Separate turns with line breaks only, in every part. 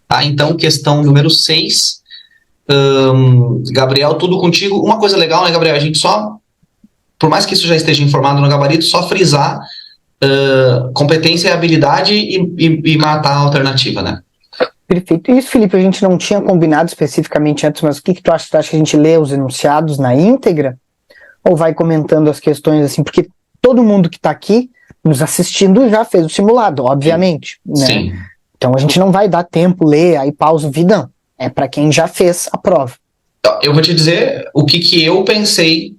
Tá? Então, questão número 6. Gabriel, tudo contigo. Uma coisa legal, né, Gabriel? A gente só, por mais que isso já esteja informado no gabarito, só frisar competência e habilidade e matar a alternativa, né?
Perfeito. Isso, Felipe, a gente não tinha combinado especificamente antes, mas o que tu acha? Tu acha que a gente lê os enunciados na íntegra? Ou vai comentando as questões assim? Porque todo mundo que está aqui nos assistindo já fez o simulado, obviamente, né?
Sim.
Então a gente não vai dar tempo, ler, aí pausa o vídeo, não. É para quem já fez a prova.
Eu vou te dizer o que eu pensei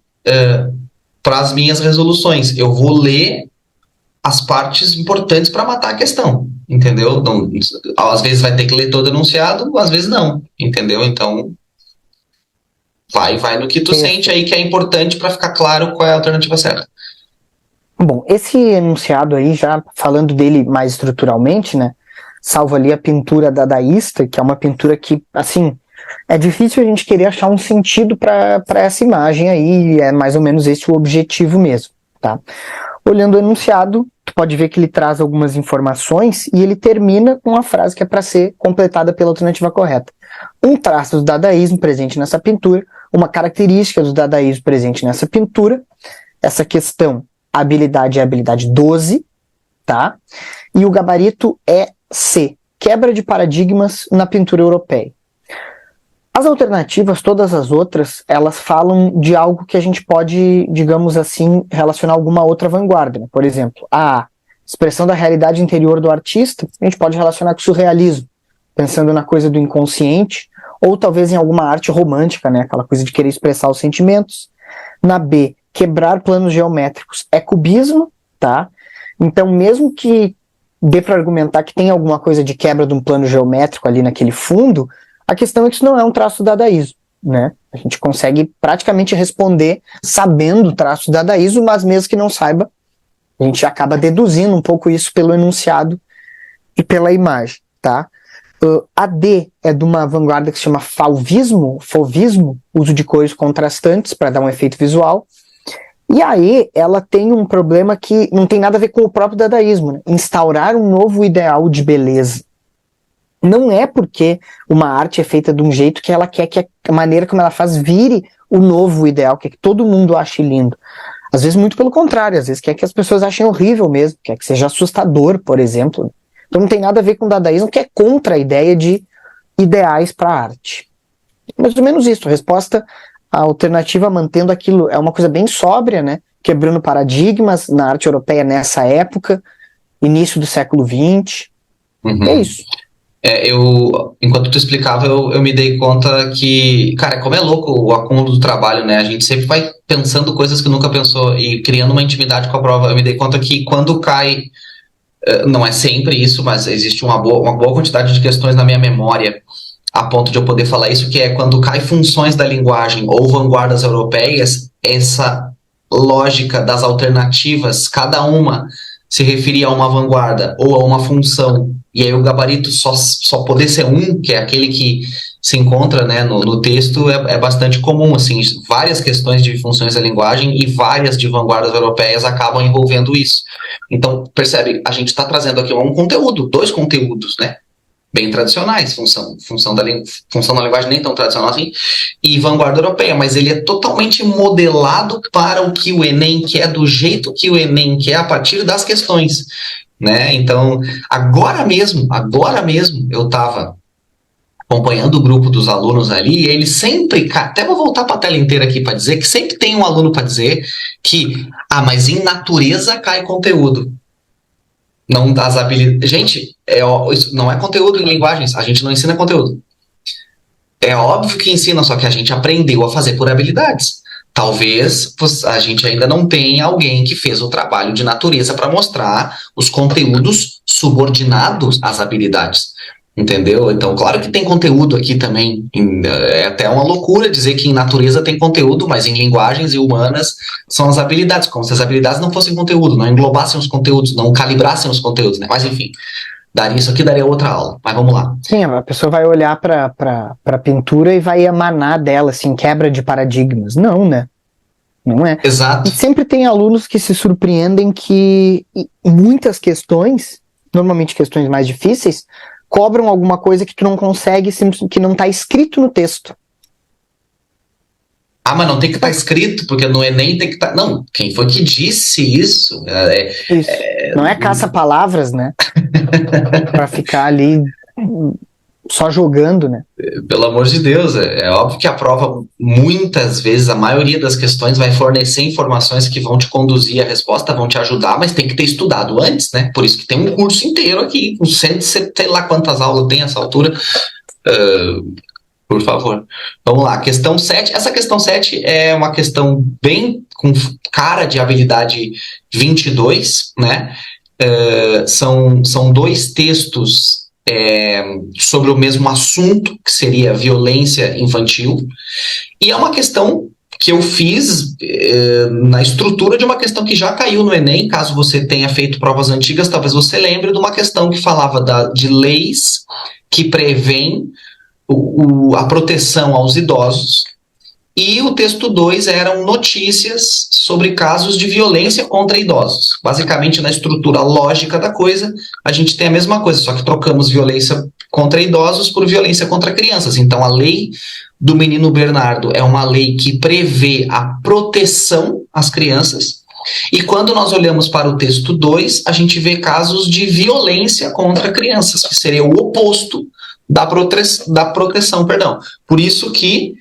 para as minhas resoluções. Eu vou ler as partes importantes para matar a questão, entendeu? Não, às vezes vai ter que ler todo enunciado, às vezes não, entendeu? Então, vai no que tu sente aí que é importante para ficar claro qual é a alternativa certa.
Bom, esse enunciado aí, já falando dele mais estruturalmente, né? Salvo ali a pintura dadaísta, que é uma pintura que, assim, é difícil a gente querer achar um sentido para essa imagem aí, é mais ou menos esse o objetivo mesmo, tá? Olhando o enunciado, tu pode ver que ele traz algumas informações e ele termina com uma frase que é para ser completada pela alternativa correta. Um traço do dadaísmo presente nessa pintura, uma característica do dadaísmo presente nessa pintura, essa questão, habilidade é a habilidade 12, tá? E o gabarito é C, quebra de paradigmas na pintura europeia. As alternativas, todas as outras, elas falam de algo que a gente pode, digamos assim, relacionar a alguma outra vanguarda, né? Por exemplo, a expressão da realidade interior do artista, a gente pode relacionar com o surrealismo, pensando na coisa do inconsciente, ou talvez em alguma arte romântica, né? Aquela coisa de querer expressar os sentimentos. Na B, quebrar planos geométricos é cubismo, tá? Então, mesmo que dê para argumentar que tem alguma coisa de quebra de um plano geométrico ali naquele fundo, a questão é que isso não é um traço do dadaísmo, né? A gente consegue praticamente responder sabendo o traço do dadaísmo, mas mesmo que não saiba, a gente acaba deduzindo um pouco isso pelo enunciado e pela imagem, tá? A D é de uma vanguarda que se chama fauvismo, uso de cores contrastantes para dar um efeito visual. E a E, ela tem um problema que não tem nada a ver com o próprio dadaísmo, né? Instaurar um novo ideal de beleza. Não é porque uma arte é feita de um jeito que ela quer que a maneira como ela faz vire o novo ideal, quer que todo mundo ache lindo. Às vezes muito pelo contrário, às vezes quer que as pessoas achem horrível mesmo, quer que seja assustador, por exemplo. Então não tem nada a ver com o dadaísmo, que é contra a ideia de ideais para a arte. Mais ou menos isso, a resposta, a alternativa mantendo aquilo, é uma coisa bem sóbria, né? Quebrando paradigmas na arte europeia nessa época, início do século XX, é isso.
Enquanto tu explicava, eu me dei conta que, cara, como é louco o acúmulo do trabalho, né? A gente sempre vai pensando coisas que nunca pensou e criando uma intimidade com a prova. Eu me dei conta que quando cai, não é sempre isso, mas existe uma boa quantidade de questões na minha memória a ponto de eu poder falar isso, que é quando cai funções da linguagem ou vanguardas europeias, essa lógica das alternativas, cada uma se referir a uma vanguarda ou a uma função, e aí o gabarito só poder ser um, que é aquele que se encontra, né, no texto, é bastante comum, assim, várias questões de funções da linguagem e várias de vanguardas europeias acabam envolvendo isso. Então, percebe, a gente está trazendo aqui um conteúdo, dois conteúdos, né, bem tradicionais, função da linguagem nem tão tradicional assim, e vanguarda europeia, mas ele é totalmente modelado para o que o Enem quer, do jeito que o Enem quer, a partir das questões, né? Então, agora mesmo, eu estava acompanhando o grupo dos alunos ali, e eles sempre, até vou voltar para a tela inteira aqui para dizer que sempre tem um aluno para dizer que, mas em natureza cai conteúdo. Não das habilidades. Gente, isso não é conteúdo em linguagens, a gente não ensina conteúdo. É óbvio que ensina, só que a gente aprendeu a fazer por habilidades. Talvez a gente ainda não tenha alguém que fez o trabalho de natureza para mostrar os conteúdos subordinados às habilidades. Entendeu? Então, claro que tem conteúdo aqui também. É até uma loucura dizer que em natureza tem conteúdo, mas em linguagens e humanas são as habilidades, como se as habilidades não fossem conteúdo, não englobassem os conteúdos, não calibrassem os conteúdos, né? Mas enfim, isso aqui daria outra aula, mas vamos lá.
Sim, a pessoa vai olhar para a pintura e vai emanar dela, assim, quebra de paradigmas. Não, né? Não é.
Exato.
E sempre tem alunos que se surpreendem que muitas questões, normalmente questões mais difíceis, cobram alguma coisa que tu não consegue, que não está escrito no texto.
Ah, mas não tem que estar escrito, porque no Enem tem que estar... Não, quem foi que disse isso?
Isso. Não é caça-palavras, né? Para ficar ali só jogando, né?
Pelo amor de Deus, é óbvio que a prova, muitas vezes, a maioria das questões vai fornecer informações que vão te conduzir à resposta, vão te ajudar, mas tem que ter estudado antes, né? Por isso que tem um curso inteiro aqui, com sei lá quantas aulas tem essa altura. Por favor. Vamos lá, questão 7. Essa questão 7 é uma questão bem com cara de habilidade 22, né? São dois textos sobre o mesmo assunto, que seria violência infantil, e é uma questão que eu fiz na estrutura de uma questão que já caiu no Enem. Caso você tenha feito provas antigas, talvez você lembre de uma questão que falava de leis que prevêem a proteção aos idosos, e o texto 2 eram notícias sobre casos de violência contra idosos. Basicamente, na estrutura lógica da coisa, a gente tem a mesma coisa, só que trocamos violência contra idosos por violência contra crianças. Então, a lei do menino Bernardo é uma lei que prevê a proteção às crianças, e quando nós olhamos para o texto 2, a gente vê casos de violência contra crianças, que seria o oposto da proteção, perdão. Por isso que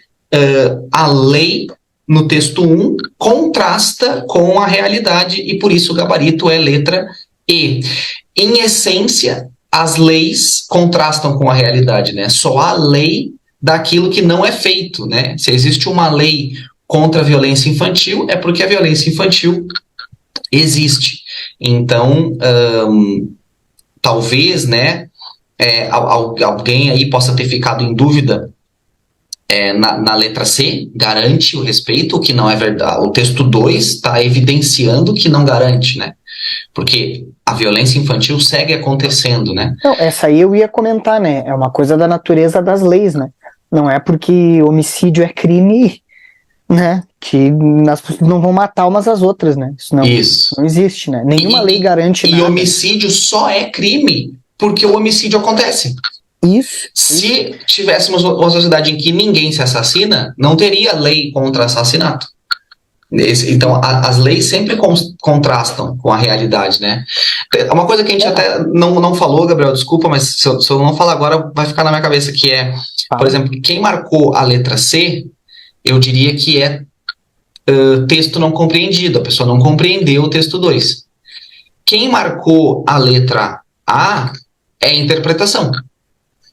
a lei no texto 1 contrasta com a realidade, e por isso o gabarito é letra E. Em essência, as leis contrastam com a realidade, né? Só há lei daquilo que não é feito, né? Se existe uma lei contra a violência infantil, é porque a violência infantil existe. Então, talvez, né, alguém aí possa ter ficado em dúvida na letra C, garante o respeito, o que não é verdade. O texto 2 está evidenciando que não garante, né? Porque a violência infantil segue acontecendo, né?
Não, essa aí eu ia comentar, né? É uma coisa da natureza das leis, né? Não é porque homicídio é crime, né? Que as pessoas não vão matar umas às outras, né? Isso não existe, né? Nenhuma lei garante nada.
E homicídio só é crime porque o homicídio acontece. Se tivéssemos uma sociedade em que ninguém se assassina, não teria lei contra assassinato. Então, as leis sempre contrastam com a realidade, né? Uma coisa que a gente até não falou, Gabriel, desculpa, mas se eu não falar agora, vai ficar na minha cabeça, que é, por exemplo, quem marcou a letra C, eu diria que é texto não compreendido, a pessoa não compreendeu o texto 2. Quem marcou a letra A é interpretação.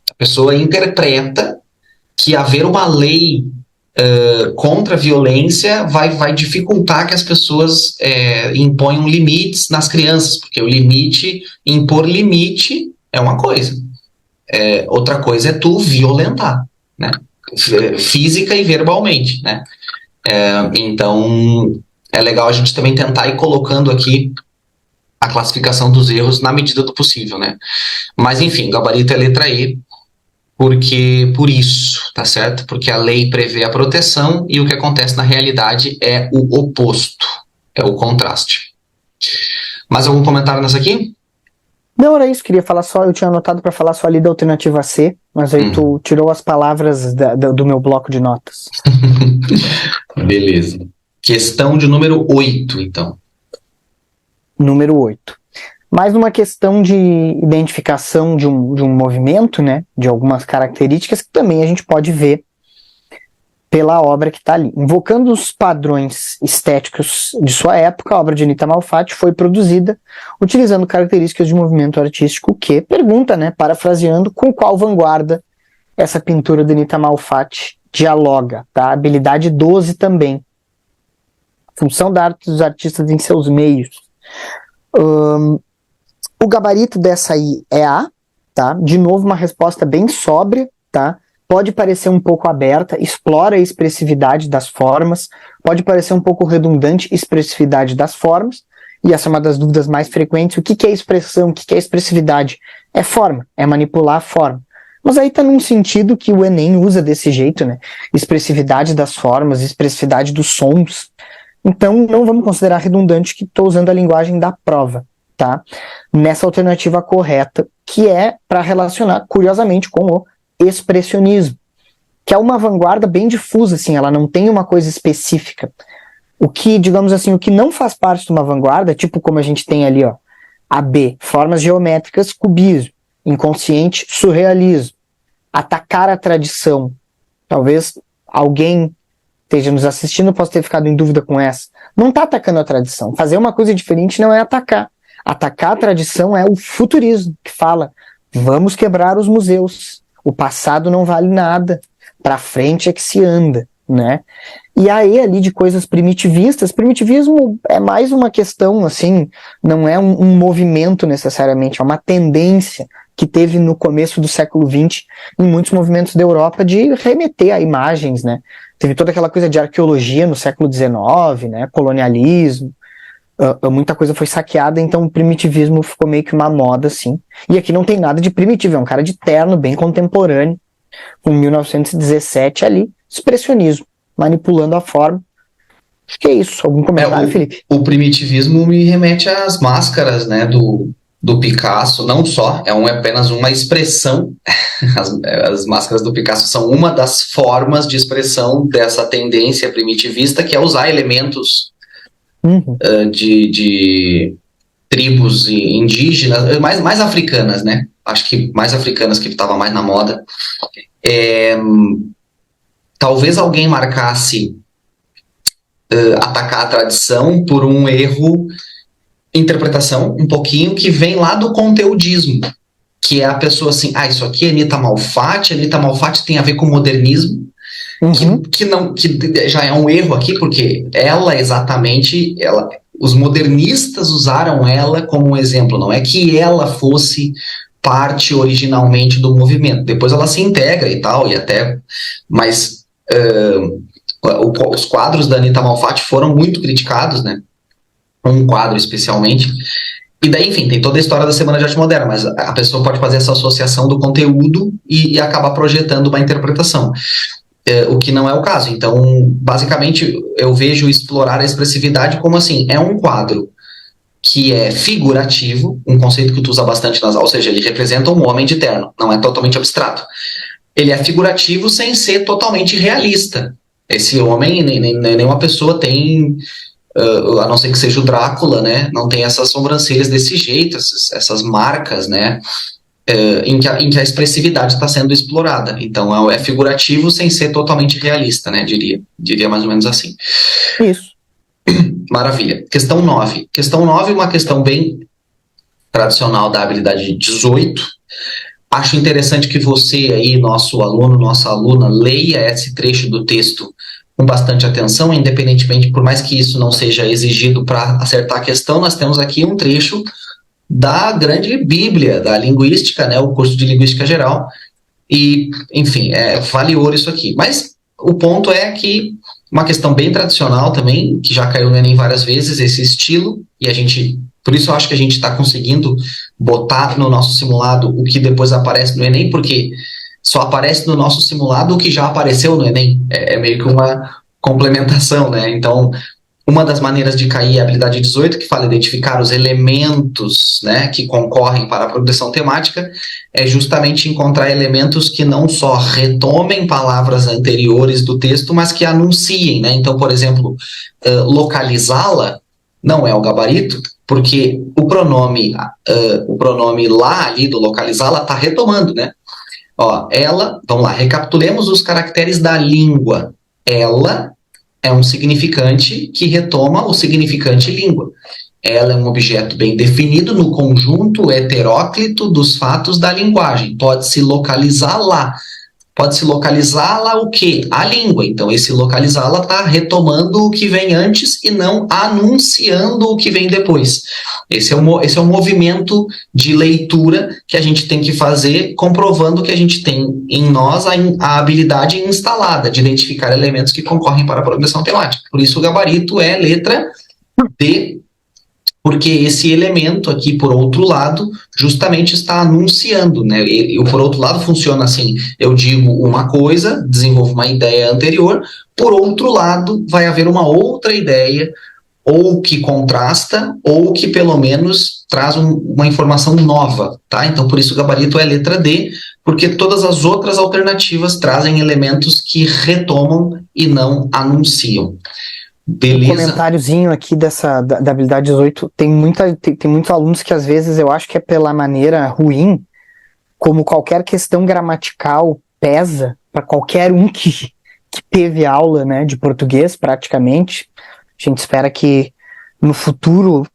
A pessoa interpreta que haver uma lei contra a violência vai dificultar que as pessoas imponham limites nas crianças, porque o limite, impor limite é uma coisa. Outra coisa é tu violentar, né? Física e verbalmente, né? Então, é legal a gente também tentar ir colocando aqui a classificação dos erros na medida do possível, né? Mas, enfim, gabarito é letra E, por isso, tá certo? Porque a lei prevê a proteção e o que acontece na realidade é o oposto, é o contraste. Mais algum comentário nessa aqui?
Não, era isso, queria falar só, eu tinha anotado para falar só ali da alternativa C, mas aí tu tirou as palavras do meu bloco de notas.
Beleza. Questão de número 8, então.
Número 8. Mais uma questão de identificação de um movimento, né, de algumas características que também a gente pode ver pela obra que está ali. Invocando os padrões estéticos de sua época, a obra de Anita Malfatti foi produzida utilizando características de movimento artístico que, pergunta, né, parafraseando, com qual vanguarda essa pintura de Anita Malfatti dialoga, tá? Habilidade 12 também. Função da arte dos artistas em seus meios. O gabarito dessa aí é A, tá? De novo, uma resposta bem sóbria, tá? Pode parecer um pouco aberta, explora a expressividade das formas, pode parecer um pouco redundante, expressividade das formas, e essa é uma das dúvidas mais frequentes. O que é expressão, o que é expressividade? É forma, é manipular a forma. Mas aí tá num sentido que o Enem usa desse jeito, né? Expressividade das formas, expressividade dos sons. Então não vamos considerar redundante que estou usando a linguagem da prova, tá? Nessa alternativa correta, que é para relacionar, curiosamente, com o expressionismo, que é uma vanguarda bem difusa, assim, ela não tem uma coisa específica. O que, digamos assim, o que não faz parte de uma vanguarda, tipo como a gente tem ali, ó, a B, formas geométricas, cubismo, inconsciente, surrealismo, atacar a tradição. Talvez alguém esteja nos assistindo possa ter ficado em dúvida com essa. Não está atacando a tradição. Fazer uma coisa diferente não é atacar. Atacar a tradição é o futurismo, que fala, vamos quebrar os museus. O passado não vale nada. Para frente é que se anda, né? E aí, ali de coisas primitivistas, primitivismo é mais uma questão, assim, não é um movimento necessariamente, é uma tendência que teve no começo do século XX em muitos movimentos da Europa de remeter a imagens, né? Teve toda aquela coisa de arqueologia no século XIX, né? Colonialismo, muita coisa foi saqueada, então o primitivismo ficou meio que uma moda, assim. E aqui não tem nada de primitivo, é um cara de terno, bem contemporâneo, com 1917 ali, expressionismo, manipulando a forma. Acho que é isso. Algum comentário, Felipe?
O primitivismo me remete às máscaras, né, do Picasso, não só, é apenas uma expressão. As máscaras do Picasso são uma das formas de expressão dessa tendência primitivista, que é usar elementos de tribos indígenas, mais africanas, né? Acho que mais africanas, que estava mais na moda. Talvez alguém marcasse atacar a tradição por um erro interpretação, um pouquinho, que vem lá do conteudismo, que é a pessoa assim, isso aqui é Anita Malfatti tem a ver com modernismo, que já é um erro aqui, porque os modernistas usaram ela como um exemplo, não é que ela fosse parte originalmente do movimento, depois ela se integra e tal, mas os quadros da Anita Malfatti foram muito criticados, né? Um quadro especialmente, e daí, enfim, tem toda a história da Semana de Arte Moderna, mas a pessoa pode fazer essa associação do conteúdo e acabar projetando uma interpretação, o que não é o caso. Então, basicamente, eu vejo explorar a expressividade como assim, é um quadro que é figurativo, um conceito que tu usa bastante nas aulas, ou seja, ele representa um homem de terno, não é totalmente abstrato. Ele é figurativo sem ser totalmente realista. Esse homem, nenhuma pessoa tem... a não ser que seja o Drácula, né? Não tem essas sobrancelhas desse jeito, essas marcas, né? Em que a expressividade está sendo explorada. Então é figurativo sem ser totalmente realista, né? Diria mais ou menos assim.
Isso.
Maravilha. Questão 9. Questão 9 é uma questão bem tradicional da habilidade 18. Acho interessante que você aí, nosso aluno, nossa aluna, leia esse trecho do texto com bastante atenção, independentemente, por mais que isso não seja exigido para acertar a questão, nós temos aqui um trecho da grande Bíblia da linguística, né, o curso de Linguística Geral, e, enfim, vale ouro isso aqui. Mas o ponto é que uma questão bem tradicional também, que já caiu no Enem várias vezes, esse estilo, e por isso eu acho que a gente está conseguindo botar no nosso simulado o que depois aparece no Enem, porque só aparece no nosso simulado o que já apareceu no Enem. É meio que uma complementação, né? Então, uma das maneiras de cair é a habilidade 18, que fala identificar os elementos, né, que concorrem para a progressão temática, é justamente encontrar elementos que não só retomem palavras anteriores do texto, mas que anunciem, né? Então, por exemplo, localizá-la não é o gabarito, porque o pronome lá ali do localizá-la está retomando, né? Vamos lá, recapitulemos os caracteres da língua. Ela é um significante que retoma o significante língua. Ela é um objeto bem definido no conjunto heteróclito dos fatos da linguagem. Pode-se localizá-la. Pode-se localizá-la o quê? A língua. Então, esse localizá-la está retomando o que vem antes e não anunciando o que vem depois. Esse é um movimento de leitura que a gente tem que fazer, comprovando que a gente tem em nós a habilidade instalada de identificar elementos que concorrem para a progressão temática. Por isso, o gabarito é letra D, porque esse elemento aqui, por outro lado, justamente está anunciando, né? E por outro lado funciona assim, eu digo uma coisa, desenvolvo uma ideia anterior, por outro lado vai haver uma outra ideia, ou que contrasta, ou que pelo menos traz uma informação nova, tá? Então, por isso o gabarito é letra D, porque todas as outras alternativas trazem elementos que retomam e não anunciam. Beleza?
Um comentáriozinho aqui da habilidade 18, tem muitos alunos que às vezes eu acho que é pela maneira ruim, como qualquer questão gramatical pesa para qualquer um que teve aula, né, de português praticamente. A gente espera que no futuro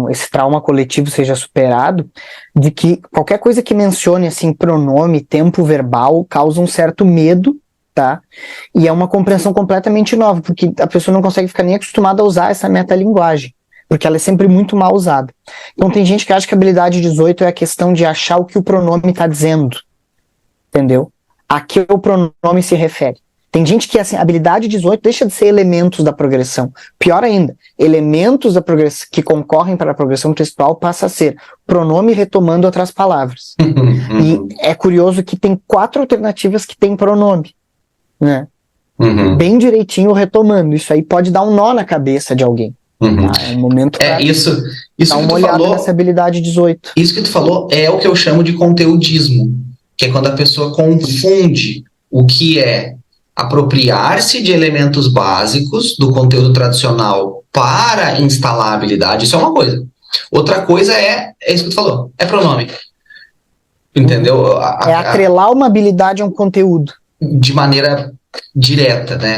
esse trauma coletivo seja superado, de que qualquer coisa que mencione assim, pronome, tempo verbal, causa um certo medo, tá? E é uma compreensão completamente nova, porque a pessoa não consegue ficar nem acostumada a usar essa metalinguagem, porque ela é sempre muito mal usada. Então tem gente que acha que a habilidade 18 é a questão de achar o que o pronome está dizendo, entendeu? A que o pronome se refere. Tem gente que, assim, a habilidade 18 deixa de ser elementos da progressão. Pior ainda, elementos da progressão que concorrem para a progressão textual passa a ser pronome retomando outras palavras. E é curioso que tem 4 alternativas que tem pronome, né? Bem direitinho retomando. Isso aí pode dar um nó na cabeça de alguém. Tá? É um momento para
isso
dar uma olhada nessa habilidade 18.
Isso que tu falou é o que eu chamo de conteudismo, que é quando a pessoa confunde o que é apropriar-se de elementos básicos do conteúdo tradicional para instalar a habilidade. Isso é uma coisa. Outra coisa é isso que tu falou, é pronome. Entendeu?
É atrelar uma habilidade a um conteúdo.
De maneira direta, né?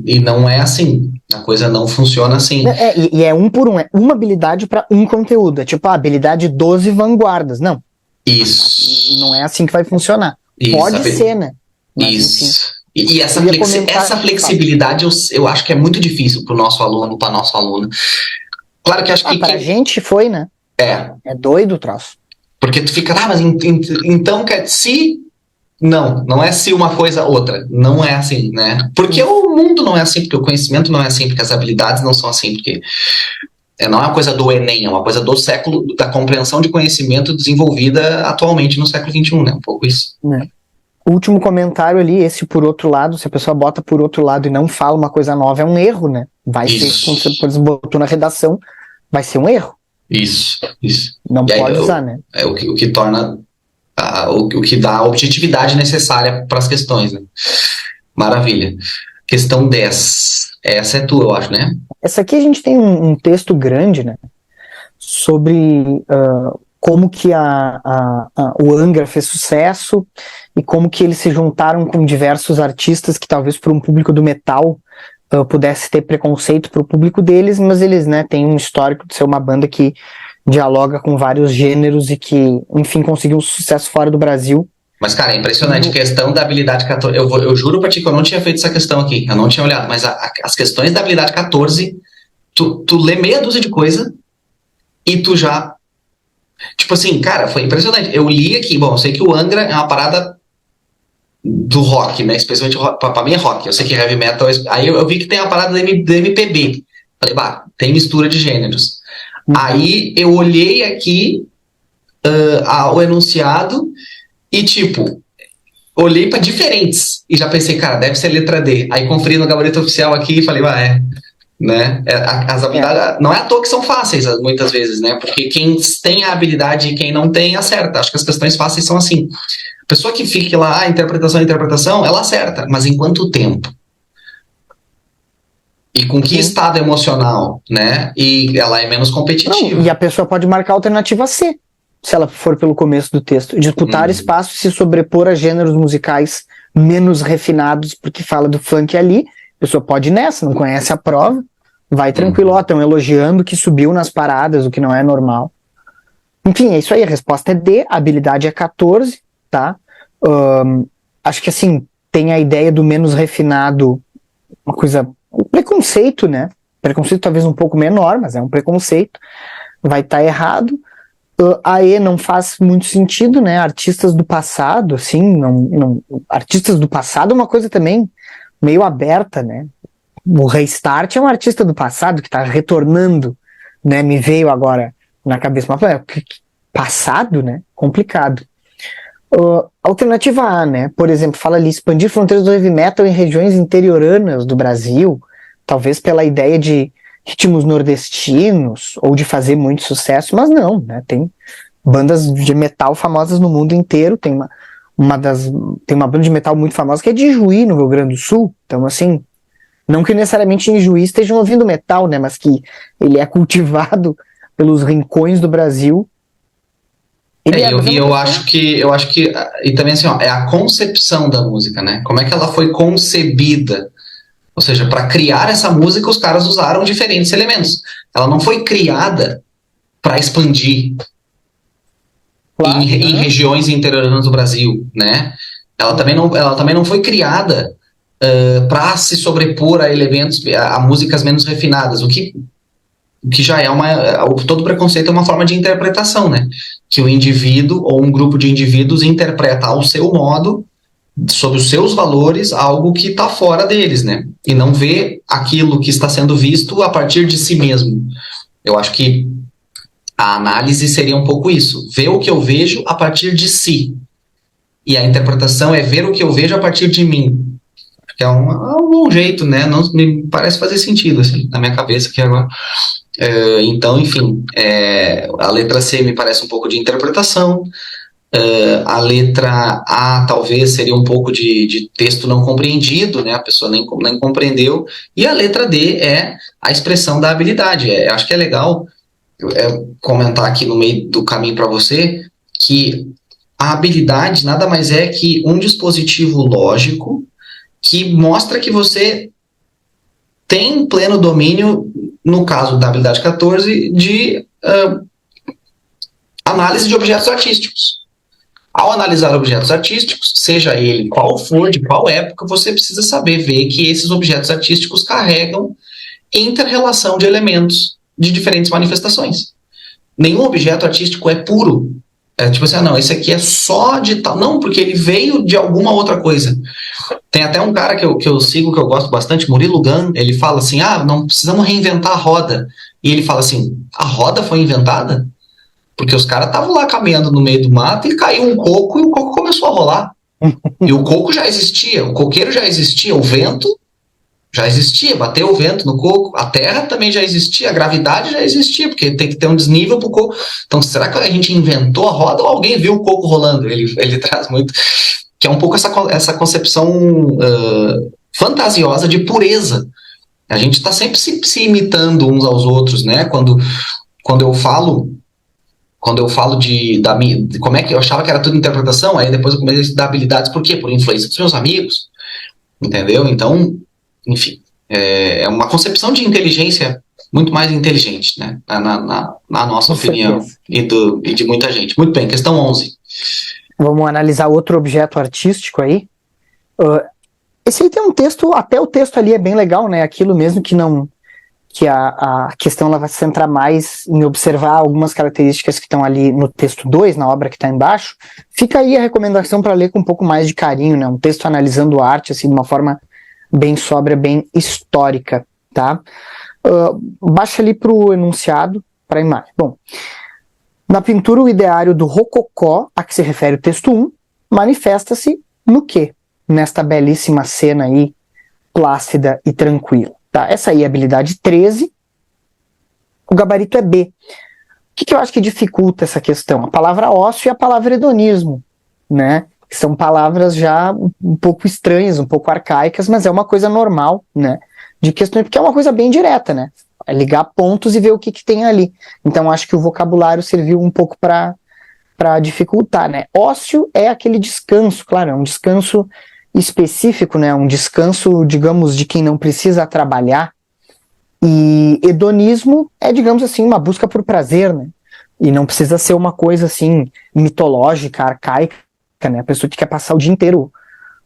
E não é assim. A coisa não funciona assim.
E é um por um. É uma habilidade para um conteúdo. É tipo a habilidade 12 vanguardas. Não.
Isso.
Não é assim que vai funcionar.
Isso,
pode ser, né?
Mas, isso. Enfim. E essa flexibilidade eu acho que é muito difícil para o nosso aluno, para nosso aluno. Claro que acho que...
Para a gente foi, né? É doido o troço.
Porque tu fica, mas então quer se... Não é se uma coisa outra. Não é assim, né? Porque o mundo não é assim, porque o conhecimento não é assim, porque as habilidades não são assim, porque... Não é uma coisa do Enem, é uma coisa do século, da compreensão de conhecimento desenvolvida atualmente no século XXI, né? Um pouco isso.
O último comentário ali, esse por outro lado, se a pessoa bota por outro lado e não fala uma coisa nova, é um erro, né? Vai ser, como você, por exemplo, botou na redação, vai ser um erro.
Isso.
Não e pode usar, né?
É o que torna, o que dá a objetividade necessária para as questões, né? Maravilha. Questão 10. Essa é tua, eu acho, né?
Essa aqui a gente tem um texto grande, né? Sobre como que o Angra fez sucesso e como que eles se juntaram com diversos artistas que talvez para um público do metal pudesse ter preconceito para o público deles, mas eles, né, têm um histórico de ser uma banda que dialoga com vários gêneros e que, enfim, conseguiu sucesso fora do Brasil.
Mas, cara, é impressionante. Questão da habilidade 14. Eu juro pra ti que eu não tinha feito essa questão aqui. Eu não tinha olhado. Mas as questões da habilidade 14, tu lê meia dúzia de coisa e tu já... Tipo assim, cara, foi impressionante. Eu li aqui, bom, eu sei que o Angra é uma parada do rock, né? Especialmente rock, pra mim é rock. Eu sei que heavy metal... Aí eu vi que tem a parada do MPB. Falei, tem mistura de gêneros. Aí eu olhei aqui o enunciado e, tipo, olhei para diferentes e já pensei, cara, deve ser letra D. Aí conferi no gabarito oficial aqui e falei, né? As habilidades não é à toa que são fáceis muitas vezes, né? Porque quem tem a habilidade e quem não tem acerta. Acho que as questões fáceis são assim. A pessoa que fica lá, interpretação, ela acerta. Mas em quanto tempo? E com que estado emocional, né? E ela é menos competitiva.
E a pessoa pode marcar a alternativa C, se ela for pelo começo do texto. Disputar espaço e se sobrepor a gêneros musicais menos refinados, porque fala do funk ali. A pessoa pode ir nessa, não conhece a prova, vai tranquilo, estão elogiando que subiu nas paradas, o que não é normal. Enfim, é isso aí, a resposta é D, a habilidade é 14, tá? Acho que assim, tem a ideia do menos refinado, uma coisa, um preconceito, né? Preconceito talvez um pouco menor, mas é um preconceito, vai estar errado. A E não faz muito sentido, né? Artistas do passado, assim, artistas do passado é uma coisa também meio aberta, né? O Restart é um artista do passado que está retornando, né? Me veio agora na cabeça, mas passado, né? Complicado. Alternativa A, né? Por exemplo, fala ali, expandir fronteiras do heavy metal em regiões interioranas do Brasil, talvez pela ideia de ritmos nordestinos ou de fazer muito sucesso, mas não, né? Tem bandas de metal famosas no mundo inteiro, tem uma banda de metal muito famosa que é de Juí, no Rio Grande do Sul. Então, assim, não que necessariamente em Juí estejam ouvindo metal, né? Mas que ele é cultivado pelos rincões do Brasil.
Eu acho que, e também assim, ó, é a concepção da música, né? Como é que ela foi concebida? Ou seja, para criar essa música, os caras usaram diferentes elementos. Ela não foi criada para expandir
Claro,
em regiões interioranas do Brasil, né? Ela também não foi criada para se sobrepor a elementos, a músicas menos refinadas, o que já é todo preconceito é uma forma de interpretação, né? Que o indivíduo ou um grupo de indivíduos interpreta ao seu modo, sobre os seus valores, algo que está fora deles, né? E não vê aquilo que está sendo visto a partir de si mesmo. Eu acho que a análise seria um pouco isso. Ver o que eu vejo a partir de si. E a interpretação é ver o que eu vejo a partir de mim. Que é um jeito, né? Não me parece fazer sentido, assim, na minha cabeça aqui agora. Então, enfim, a letra C me parece um pouco de interpretação. A letra A talvez seria um pouco de texto não compreendido, né? A pessoa nem compreendeu. E a letra D é a expressão da habilidade. Acho que é legal comentar aqui no meio do caminho para você que a habilidade nada mais é que um dispositivo lógico que mostra que você tem pleno domínio, no caso da habilidade 14, de análise de objetos artísticos. Ao analisar objetos artísticos, seja ele qual for, de qual época, você precisa saber ver que esses objetos artísticos carregam inter-relação de elementos de diferentes manifestações. Nenhum objeto artístico é puro. Tipo assim, não, esse aqui é só de tal. Não, porque ele veio de alguma outra coisa. Tem até um cara que eu sigo, que eu gosto bastante, Murilo Gun, ele fala assim, não precisamos reinventar a roda. E ele fala assim, a roda foi inventada? Porque os caras estavam lá caminhando no meio do mato e caiu um coco e o coco começou a rolar. E o coco já existia, o coqueiro já existia, o vento já existia, bateu o vento no coco, a terra também já existia, a gravidade já existia, porque tem que ter um desnível pro coco. Então, será que a gente inventou a roda ou alguém viu o coco rolando? Ele traz muito, que é um pouco essa concepção fantasiosa de pureza. A gente está sempre se imitando uns aos outros, né? Quando eu falo de como é que eu achava que era tudo interpretação, aí depois eu comecei a estudar habilidades, por quê? Por influência dos meus amigos, entendeu? Então, enfim, é uma concepção de inteligência muito mais inteligente, né? Na nossa opinião e de muita gente. Muito bem, questão 11.
Vamos analisar outro objeto artístico aí. Esse aí tem um texto, até o texto ali é bem legal, né? Aquilo mesmo que a questão ela vai se centrar mais em observar algumas características que estão ali no texto 2, na obra que está embaixo. Fica aí a recomendação para ler com um pouco mais de carinho, né? Um texto analisando arte assim, de uma forma bem sóbria, bem histórica, tá? Baixa ali para o enunciado, para a imagem. Bom, na pintura o ideário do rococó, a que se refere o texto 1, manifesta-se no quê? Nesta belíssima cena aí, plácida e tranquila. Tá? Essa aí é a habilidade 13, o gabarito é B. O que eu acho que dificulta essa questão? A palavra ócio e a palavra hedonismo, né? Que são palavras já um pouco estranhas, um pouco arcaicas, mas é uma coisa normal, né? De questão, porque é uma coisa bem direta, né? É ligar pontos e ver o que tem ali. Então acho que o vocabulário serviu um pouco para dificultar, né? Ócio é aquele descanso, claro, é um descanso específico, né? Um descanso, digamos, de quem não precisa trabalhar. E hedonismo é, digamos assim, uma busca por prazer, né? E não precisa ser uma coisa assim mitológica, arcaica, né? A pessoa que quer passar o dia inteiro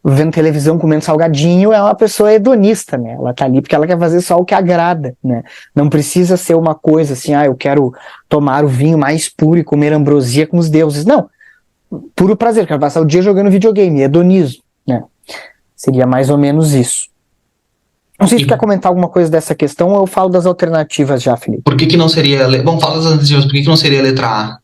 vendo televisão, comendo salgadinho, é uma pessoa hedonista, né? Ela tá ali porque ela quer fazer só o que agrada, né? Não precisa ser uma coisa assim, eu quero tomar o vinho mais puro e comer ambrosia com os deuses. Não. Puro prazer, quero passar o dia jogando videogame, hedonismo, né? Seria mais ou menos isso. Não sei se tu quer comentar alguma coisa dessa questão ou eu falo das alternativas já, Felipe.
Por que não seria... Bom, fala das alternativas, por que não seria a letra A?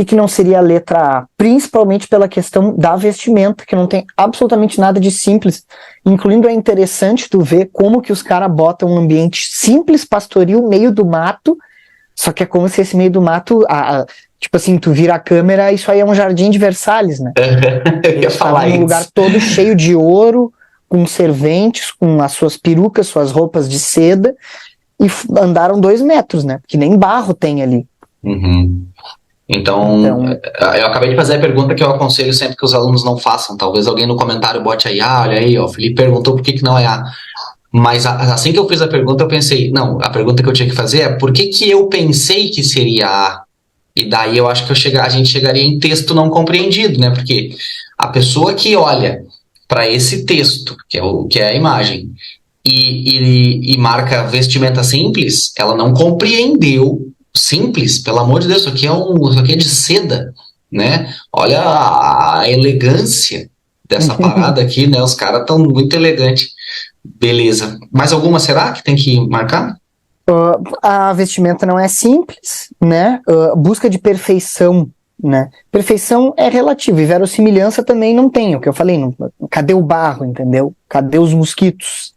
que não seria a letra A? Principalmente pela questão da vestimenta, que não tem absolutamente nada de simples. Incluindo, é interessante tu ver como que os caras botam um ambiente simples, pastoril, meio do mato, só que é como se esse meio do mato, tipo assim, tu vira a câmera, isso aí é um jardim de Versalhes, né?
Eu ia
Eles
falar
estavam num lugar
isso.
todo cheio de ouro, com serventes, com as suas perucas, suas roupas de seda, e andaram 2 metros, né? Que nem barro tem ali.
Uhum. Então,
Então,
eu acabei de fazer a pergunta que eu aconselho sempre que os alunos não façam. Talvez alguém no comentário bote aí, olha aí, ó, o Felipe perguntou por que que não é A. Mas assim que eu fiz a pergunta, eu pensei, não, a pergunta que eu tinha que fazer é por que que eu pensei que seria A? E daí eu acho que a gente chegaria em texto não compreendido, né? Porque a pessoa que olha para esse texto, que é a imagem, e marca vestimenta simples, ela não compreendeu simples, pelo amor de Deus, isso aqui é de seda, né? Olha a elegância dessa parada aqui, né? Os caras estão muito elegantes. Beleza. Mais alguma será que tem que marcar?
a vestimenta não é simples, né? Busca de perfeição, né? Perfeição é relativa, e verossimilhança também não tem, é o que eu falei, não, cadê o barro, entendeu? Cadê os mosquitos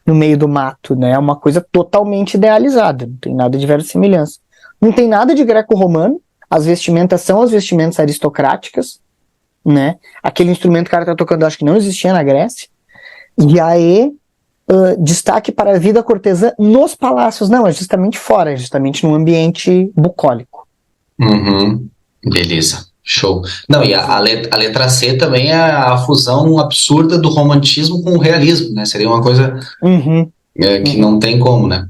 no meio do mato, né? É uma coisa totalmente idealizada, não tem nada de verossimilhança. Não tem nada de greco-romano, as vestimentas são as vestimentas aristocráticas, né? Aquele instrumento que o cara tá tocando, acho que não existia na Grécia. E aí, destaque para a vida cortesã nos palácios. Não, é justamente fora, é justamente num ambiente bucólico.
Uhum. Beleza. Show. Não, e a letra C também é a fusão absurda do romantismo com o realismo, né? Seria uma coisa
Uhum,
que
uhum.
não tem como, né?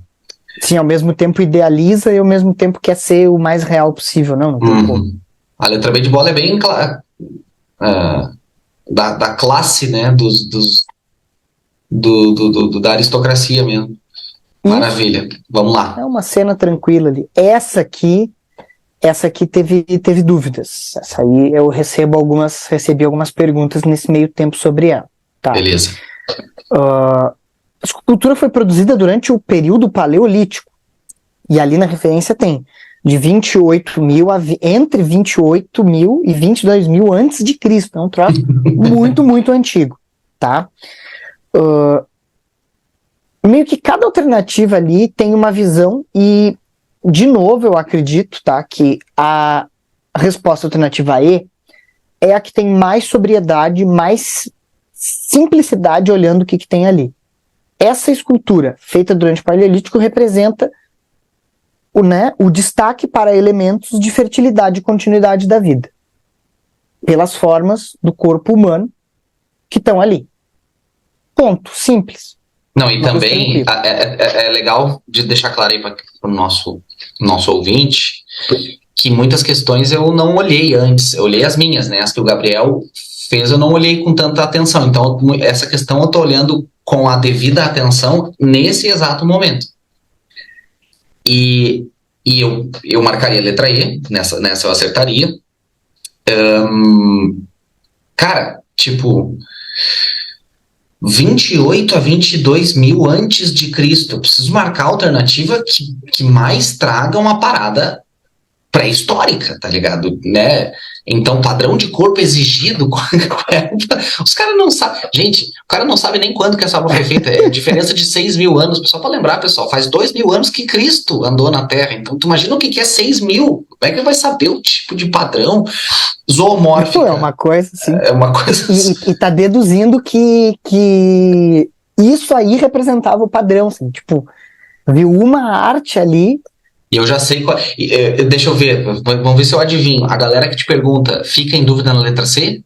Sim, ao mesmo tempo idealiza e ao mesmo tempo quer ser o mais real possível. Não, não tem como.
Uhum. A letra B de bola é bem clara, da classe, né? Da aristocracia mesmo.
Isso
Maravilha. Vamos lá.
é uma cena tranquila ali. Essa aqui teve dúvidas. Essa aí eu recebi algumas perguntas nesse meio tempo sobre ela. Tá.
Beleza.
A escultura foi produzida durante o período paleolítico. E ali na referência tem de 28 mil entre 28 mil e 22 mil antes de Cristo. É um troço muito, muito antigo, tá? Meio que cada alternativa ali tem uma visão e, de novo, eu acredito, tá, que a resposta alternativa E é a que tem mais sobriedade, mais simplicidade olhando o que tem ali. Essa escultura, feita durante o Paleolítico, representa o destaque para elementos de fertilidade e continuidade da vida, pelas formas do corpo humano que estão ali. Ponto. Simples.
Não, e
Uma coisa
também
tranquila.
é legal de deixar claro aí para o nosso ouvinte que muitas questões eu não olhei antes. Eu olhei as minhas, né? As que o Gabriel fez, eu não olhei com tanta atenção. Então, essa questão eu tô olhando com a devida atenção nesse exato momento. E eu marcaria a letra E, nessa eu acertaria. Cara, tipo, 28 a 22 mil antes de Cristo. Eu preciso marcar a alternativa que mais traga uma parada pré-histórica, tá ligado? Né? Então, padrão de corpo exigido. Os caras não sabem. Gente, o cara não sabe nem quando que essa obra foi feita. É diferença de 6 mil anos. Só pra lembrar, pessoal, faz 2 mil anos que Cristo andou na Terra. Então, tu imagina o que é 6 mil? Como é que ele vai saber o tipo de padrão zoomórfica?
É uma coisa assim.
É uma coisa assim.
E tá deduzindo que isso aí representava o padrão, assim, tipo, viu uma arte ali.
E eu já sei qual. Deixa eu ver, vamos ver se eu adivinho. A galera que te pergunta fica em dúvida na letra C?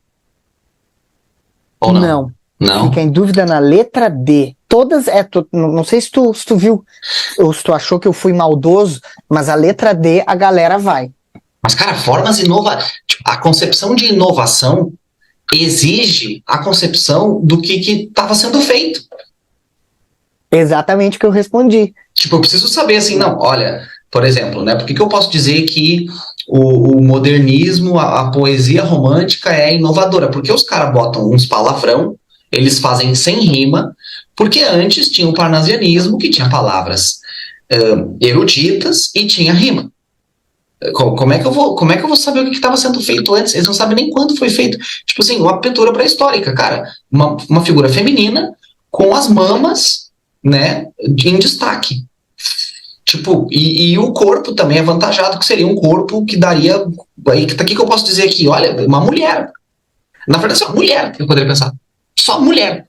Ou não?
Não. Fica
Não?
em dúvida na letra D. Todas, não sei se tu viu, ou se tu achou que eu fui maldoso, mas a letra D a galera vai.
Mas, cara, a concepção de inovação exige a concepção do que estava sendo feito.
Exatamente o que eu respondi.
Tipo, eu preciso saber assim, não, olha, por exemplo, né? Por que eu posso dizer que o modernismo, a poesia romântica é inovadora? Porque os caras botam uns palavrão, eles fazem sem rima, porque antes tinha o parnasianismo, que tinha palavras eruditas e tinha rima. Como é que eu vou saber o que estava sendo feito antes? Eles não sabem nem quando foi feito. Tipo assim, uma pintura pré-histórica, cara. Uma figura feminina com as mamas, né, em destaque. Tipo, e o corpo também é avantajado, que seria um corpo que daria. Aí, que eu posso dizer aqui? Olha, uma mulher. Na verdade, só mulher, eu poderia pensar. Só mulher.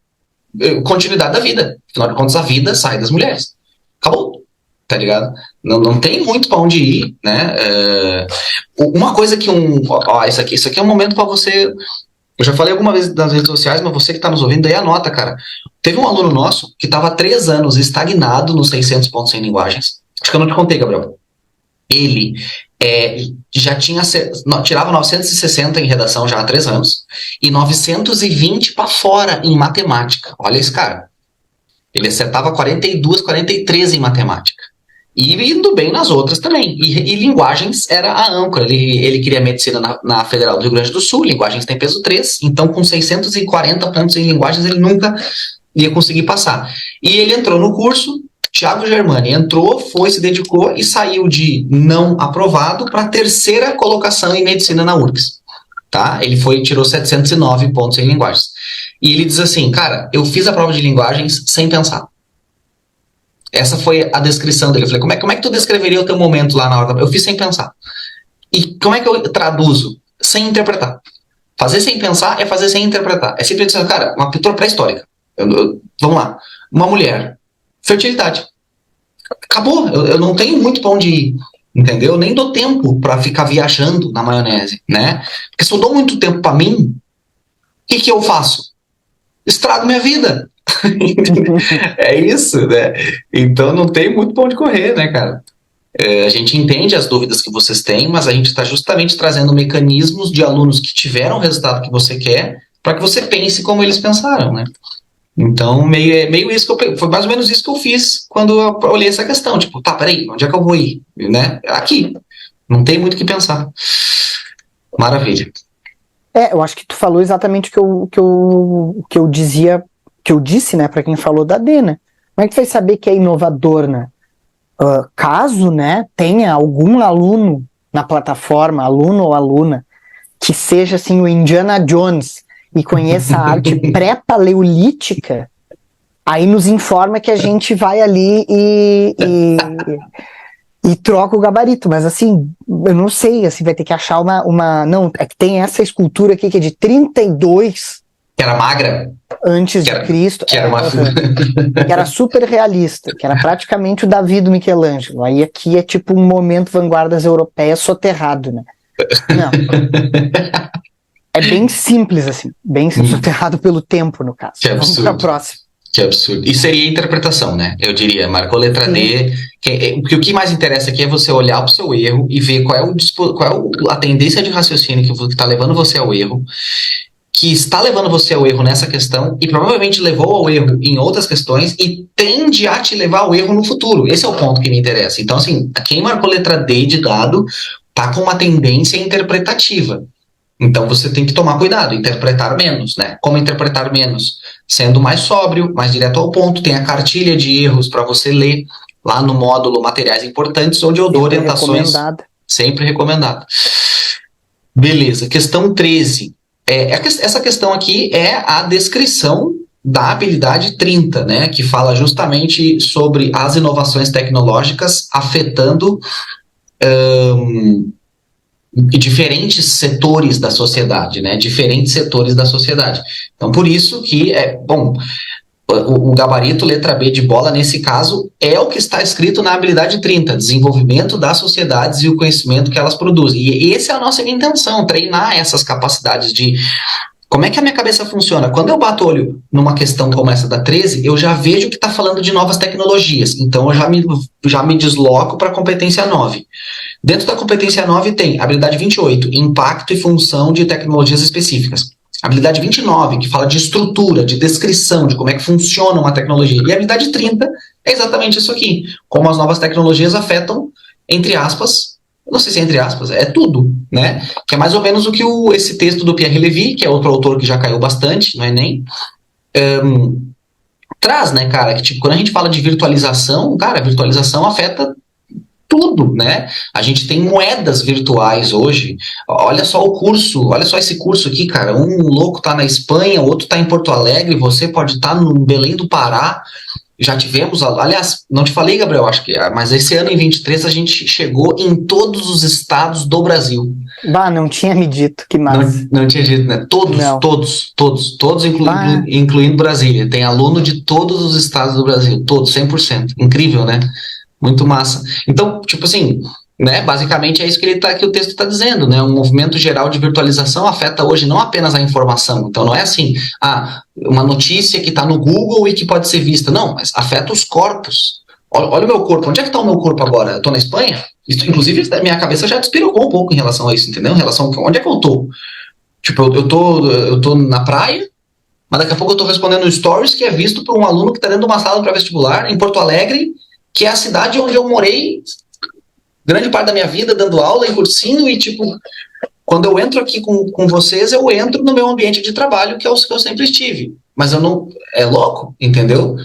Continuidade da vida. Afinal de contas, a vida sai das mulheres. Acabou. Tá ligado? Não tem muito pra onde ir, né? Uma coisa que Ó, isso aqui é um momento pra você. Eu já falei alguma vez nas redes sociais, mas você que tá nos ouvindo aí, anota, cara. Teve um aluno nosso que tava há 3 anos estagnado nos 600 pontos em linguagens. Acho que eu não te contei, Gabriel. Ele já tirava 960 em redação já há 3 anos e 920 para fora em matemática. Olha esse cara. Ele acertava 42, 43 em matemática. E indo bem nas outras também. E linguagens era a âncora. Ele queria medicina na Federal do Rio Grande do Sul, linguagens tem peso 3, então com 640 pontos em linguagens ele nunca ia conseguir passar. E ele entrou no curso, Thiago Germani entrou, se dedicou e saiu de não aprovado para a 3ª colocação em medicina na URGS. Tá? Ele tirou 709 pontos em linguagens. E ele diz assim, cara, eu fiz a prova de linguagens sem pensar. Essa foi a descrição dele. Eu falei, como é que tu descreveria o teu momento lá na hora? Eu fiz sem pensar. E como é que eu traduzo? Sem interpretar. Fazer sem pensar é fazer sem interpretar. É simplesmente dizer, cara, uma pintura pré-histórica. Vamos lá. Uma mulher. Fertilidade. Acabou. Eu não tenho muito pra onde ir. Entendeu? Nem dou tempo pra ficar viajando na maionese, né? Porque se eu dou muito tempo pra mim, o que eu faço? Estrago minha vida. É isso, né? Então não tem muito pra onde correr, né, cara? A gente entende as dúvidas que vocês têm, mas a gente está justamente trazendo mecanismos de alunos que tiveram o resultado que você quer para que você pense como eles pensaram, né? Então, meio isso que foi mais ou menos isso que eu fiz quando eu olhei essa questão. Tipo, tá, peraí, onde é que eu vou ir? Né? Aqui. Não tem muito o que pensar. Maravilha.
Eu acho que tu falou exatamente o que eu disse, né, para quem falou da D, né? Como é que tu vai saber que é inovador, né? Caso, né, tenha algum aluno na plataforma, aluno ou aluna, que seja assim o Indiana Jones e conheça a arte pré-paleolítica, aí nos informa que a gente vai ali e troca o gabarito. Mas assim, eu não sei, assim, vai ter que achar não, é que tem essa escultura aqui que é de 32
que era magra
antes de Cristo,
que
era super realista, que era praticamente o Davi do Michelangelo. Aí aqui é tipo um momento vanguardas europeias soterrado, né? Não. É bem simples, assim, bem soterrado pelo tempo, no caso.
Que absurdo.
Vamos pra próxima.
Que absurdo. E seria interpretação, né? Eu diria, marcou letra D. Porque o que mais interessa aqui é você olhar para o seu erro e ver qual é a tendência de raciocínio que está levando você ao erro, que está levando você ao erro nessa questão e provavelmente levou ao erro em outras questões e tende a te levar ao erro no futuro. Esse é o ponto que me interessa. Então, assim, quem marcou letra D de dado tá com uma tendência interpretativa. Então, você tem que tomar cuidado, interpretar menos, né? Como interpretar menos? Sendo mais sóbrio, mais direto ao ponto. Tem a cartilha de erros para você ler lá no módulo Materiais Importantes, onde eu dou orientações. Sempre recomendado. Beleza, questão 13. Essa questão aqui é a descrição da habilidade 30, né, que fala justamente sobre as inovações tecnológicas afetando diferentes setores da sociedade, né, diferentes setores da sociedade. Então, por isso que o gabarito letra B de bola, nesse caso, é o que está escrito na habilidade 30, desenvolvimento das sociedades e o conhecimento que elas produzem. E essa é a nossa intenção, treinar essas capacidades de como é que a minha cabeça funciona. Quando eu bato olho numa questão como essa da 13, eu já vejo que está falando de novas tecnologias, então eu já me desloco para a competência 9. Dentro da competência 9 tem habilidade 28, impacto e função de tecnologias específicas. Habilidade 29, que fala de estrutura, de descrição, de como é que funciona uma tecnologia. E a habilidade 30 é exatamente isso aqui. Como as novas tecnologias afetam, entre aspas, não sei se é entre aspas, é tudo, né? Que é mais ou menos o que esse texto do Pierre Levy, que é outro autor que já caiu bastante no Enem, traz, né, cara? Que tipo, quando a gente fala de virtualização, cara, a virtualização afeta tudo, né? A gente tem moedas virtuais hoje. Olha só o curso, olha só esse curso aqui, cara. Um louco tá na Espanha, o outro tá em Porto Alegre, você pode estar no Belém do Pará. Já tivemos, aliás, não te falei, Gabriel, acho que, mas esse ano em 23 a gente chegou em todos os estados do Brasil.
Bah, não tinha me dito, que
Não,
massa.
não tinha dito, né?
Não.
Todos
Bah,
incluindo Brasília. Tem aluno de todos os estados do Brasil, todos, 100%. Incrível, né? Muito massa. Então, tipo assim, né? Basicamente é isso que o texto está dizendo, né? Um movimento geral de virtualização afeta hoje não apenas a informação. Então não é assim, uma notícia que está no Google e que pode ser vista. Não, mas afeta os corpos. Olha o meu corpo. Onde é que está o meu corpo agora? Eu estou na Espanha? Isso, inclusive, a minha cabeça já despirocou um pouco em relação a isso, entendeu? Em relação a onde é que eu tô? Tipo, eu tô na praia, mas daqui a pouco eu tô respondendo stories que é visto por um aluno que está dentro de uma sala para vestibular em Porto Alegre, que é a cidade onde eu morei grande parte da minha vida, dando aula em cursinho, e tipo, quando eu entro aqui com vocês, eu entro no meu ambiente de trabalho, que é o que eu sempre estive. Mas eu não. É louco, entendeu?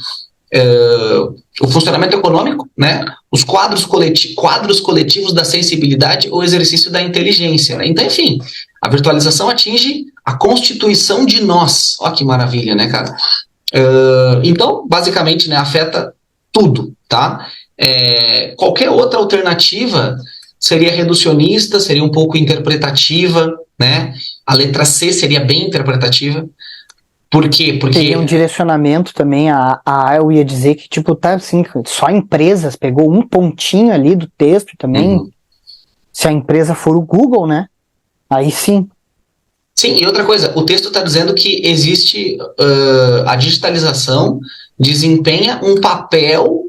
O funcionamento econômico, né? Os quadros coletivos da sensibilidade ou exercício da inteligência. Né? Então, enfim, a virtualização atinge a constituição de nós. Olha que maravilha, né, cara? Então, basicamente, né, afeta tudo, tá? Qualquer outra alternativa seria reducionista, seria um pouco interpretativa, né? A letra C seria bem interpretativa. Por quê? Porque
teria um direcionamento também. Eu ia dizer que, tipo, tá assim, só empresas, pegou um pontinho ali do texto também. Se a empresa for o Google, né? Aí sim.
Sim, e outra coisa, o texto está dizendo que existe a digitalização desempenha um papel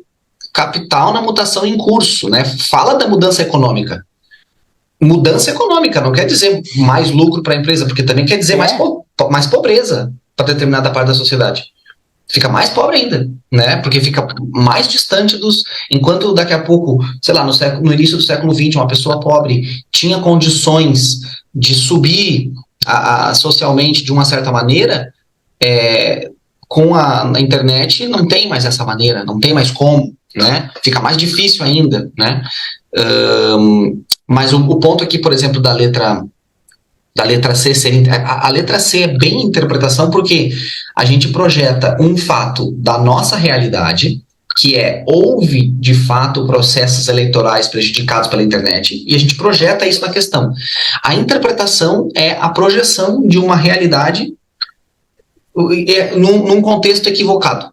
capital na mutação em curso, né? Fala da mudança econômica. Mudança econômica não quer dizer mais lucro para a empresa, porque também quer dizer mais pobreza para determinada parte da sociedade. Fica mais pobre ainda, né? Porque fica mais distante dos. Enquanto daqui a pouco, sei lá, no início do século XX, uma pessoa pobre tinha condições de subir socialmente de uma certa maneira, com a internet não tem mais essa maneira, não tem mais como, né? Fica mais difícil ainda, né? Mas o ponto aqui, por exemplo, da letra C a letra C é bem interpretação porque a gente projeta um fato da nossa realidade, que houve de fato processos eleitorais prejudicados pela internet, e a gente projeta isso na questão. A interpretação é a projeção de uma realidade num contexto equivocado,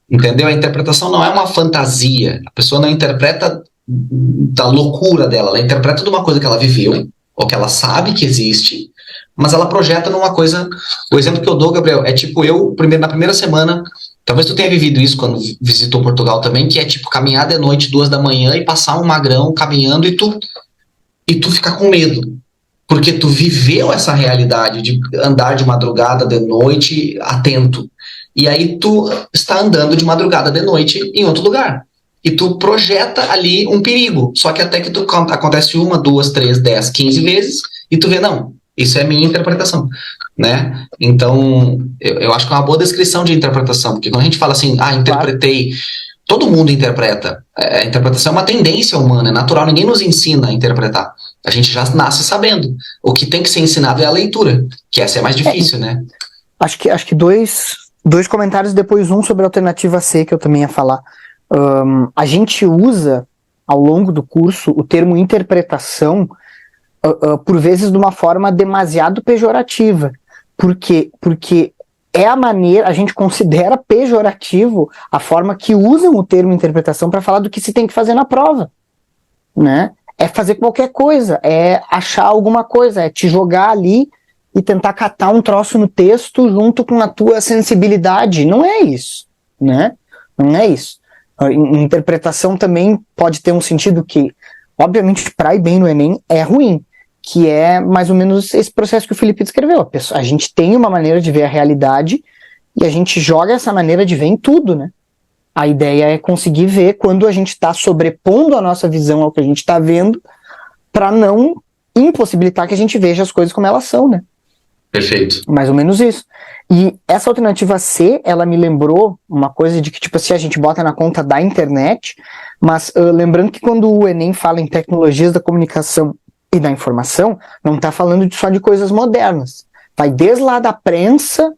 entendeu? A interpretação não é uma fantasia, a pessoa não interpreta da loucura dela, ela interpreta de uma coisa que ela viveu, ou que ela sabe que existe, mas ela projeta numa coisa. O exemplo que eu dou, Gabriel, é tipo na primeira semana, talvez tu tenha vivido isso quando visitou Portugal também, que é tipo caminhar de noite 2 da manhã e passar um magrão caminhando e tu ficar com medo, porque tu viveu essa realidade de andar de madrugada, de noite, atento, e aí tu está andando de madrugada, de noite, em outro lugar. E tu projeta ali um perigo, só que até que acontece 1, 2, 3, 10, 15 vezes, e tu vê, não, isso é minha interpretação, né? Então, eu acho que é uma boa descrição de interpretação, porque quando a gente fala assim, interpretei, todo mundo interpreta. A interpretação é uma tendência humana, é natural, ninguém nos ensina a interpretar. A gente já nasce sabendo. O que tem que ser ensinado é a leitura, que essa é mais difícil, né?
Acho que dois comentários, depois um sobre a alternativa C, que eu também ia falar. A gente usa, ao longo do curso, o termo interpretação, por vezes de uma forma demasiado pejorativa. Por quê? Porque é a maneira, a gente considera pejorativo a forma que usam o termo interpretação para falar do que se tem que fazer na prova, né? É fazer qualquer coisa, é achar alguma coisa, é te jogar ali e tentar catar um troço no texto junto com a tua sensibilidade. Não é isso, né? Não é isso. Interpretação também pode ter um sentido que, obviamente, para ir bem no Enem é ruim, que é mais ou menos esse processo que o Felipe descreveu. A gente tem uma maneira de ver a realidade e a gente joga essa maneira de ver em tudo, né? A ideia é conseguir ver quando a gente está sobrepondo a nossa visão ao que a gente está vendo, para não impossibilitar que a gente veja as coisas como elas são, né?
Perfeito.
Mais ou menos isso. E essa alternativa C, ela me lembrou uma coisa de que, tipo assim, a gente bota na conta da internet, mas lembrando que quando o Enem fala em tecnologias da comunicação e da informação, não está falando só de coisas modernas. Vai desde lá da prensa,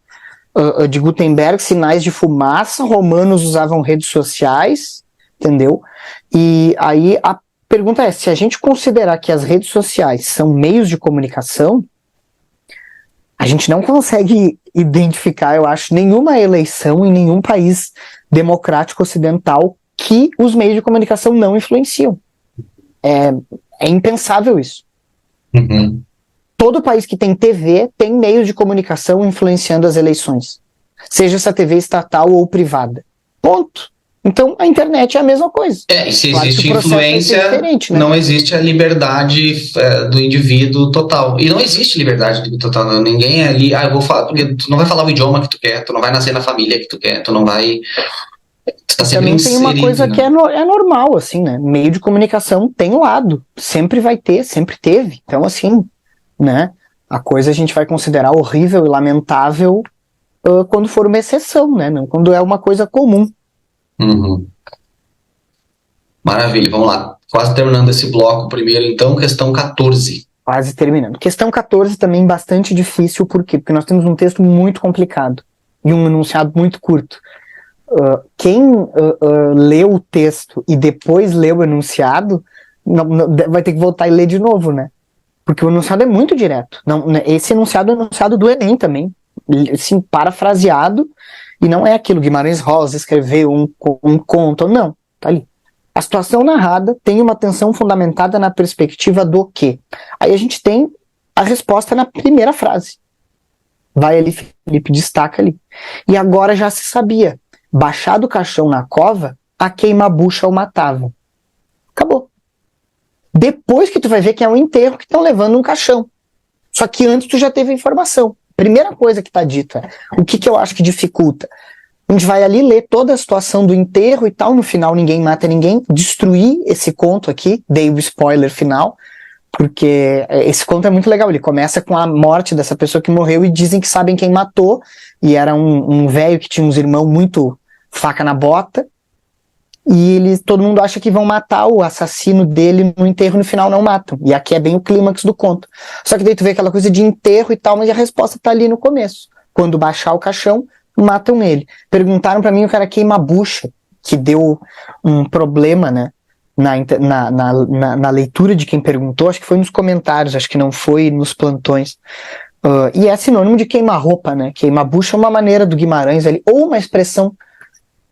de Gutenberg, sinais de fumaça, romanos usavam redes sociais, entendeu? E aí a pergunta é, se a gente considerar que as redes sociais são meios de comunicação, a gente não consegue identificar, eu acho, nenhuma eleição em nenhum país democrático ocidental que os meios de comunicação não influenciam. É impensável isso.
Uhum.
Todo país que tem TV tem meios de comunicação influenciando as eleições. Seja essa TV estatal ou privada. Ponto. Então, a internet é a mesma coisa.
E se
Claro
existe
que o processo vai ser
influência,
diferente, né?
não existe a liberdade do indivíduo total. E não existe liberdade do indivíduo total. Não. Ninguém é ali, eu vou falar, porque tu não vai falar o idioma que tu quer, tu não vai nascer na família que tu quer, tu não vai. Tu tá sempre
Também tem uma
inserido,
coisa
né?
que é normal, assim, né? Meio de comunicação tem lado. Sempre vai ter, sempre teve. Então, assim, né? A coisa a gente vai considerar horrível e lamentável quando for uma exceção, né? Não quando é uma coisa comum.
Uhum. Maravilha, vamos lá. Quase terminando esse bloco primeiro, então, questão 14.
Quase terminando. Questão 14 também bastante difícil, por quê? Porque nós temos um texto muito complicado e um enunciado muito curto. Quem leu o texto e depois leu o enunciado vai ter que voltar e ler de novo, né? Porque o enunciado é muito direto. Esse enunciado é o enunciado do Enem também. Assim, parafraseado, e não é aquilo, Guimarães Rosa escreveu um conto, não, tá ali. A situação narrada tem uma tensão fundamentada na perspectiva do quê? Aí a gente tem a resposta na primeira frase. Vai ali, Felipe, destaca ali. E agora já se sabia. Baixado o caixão na cova, a queima-bucha o matava. Acabou. Depois que tu vai ver que é um enterro que estão levando um caixão. Só que antes tu já teve a informação. Primeira coisa que está dita. O que eu acho que dificulta? A gente vai ali ler toda a situação do enterro e tal, no final ninguém mata ninguém, destruir esse conto aqui, dei o spoiler final, porque esse conto é muito legal, ele começa com a morte dessa pessoa que morreu e dizem que sabem quem matou, e era um velho que tinha uns irmãos muito faca na bota, e todo mundo acha que vão matar o assassino dele no enterro, no final não matam, e aqui é bem o clímax do conto. Só que daí tu vê aquela coisa de enterro e tal, mas a resposta tá ali no começo. Quando baixar o caixão, matam ele. Perguntaram pra mim o cara queima-bucha, que deu um problema, né, na leitura de quem perguntou, acho que foi nos comentários, acho que não foi nos plantões. E é sinônimo de queima-roupa, né? Queima-bucha é uma maneira do Guimarães ali, ou uma expressão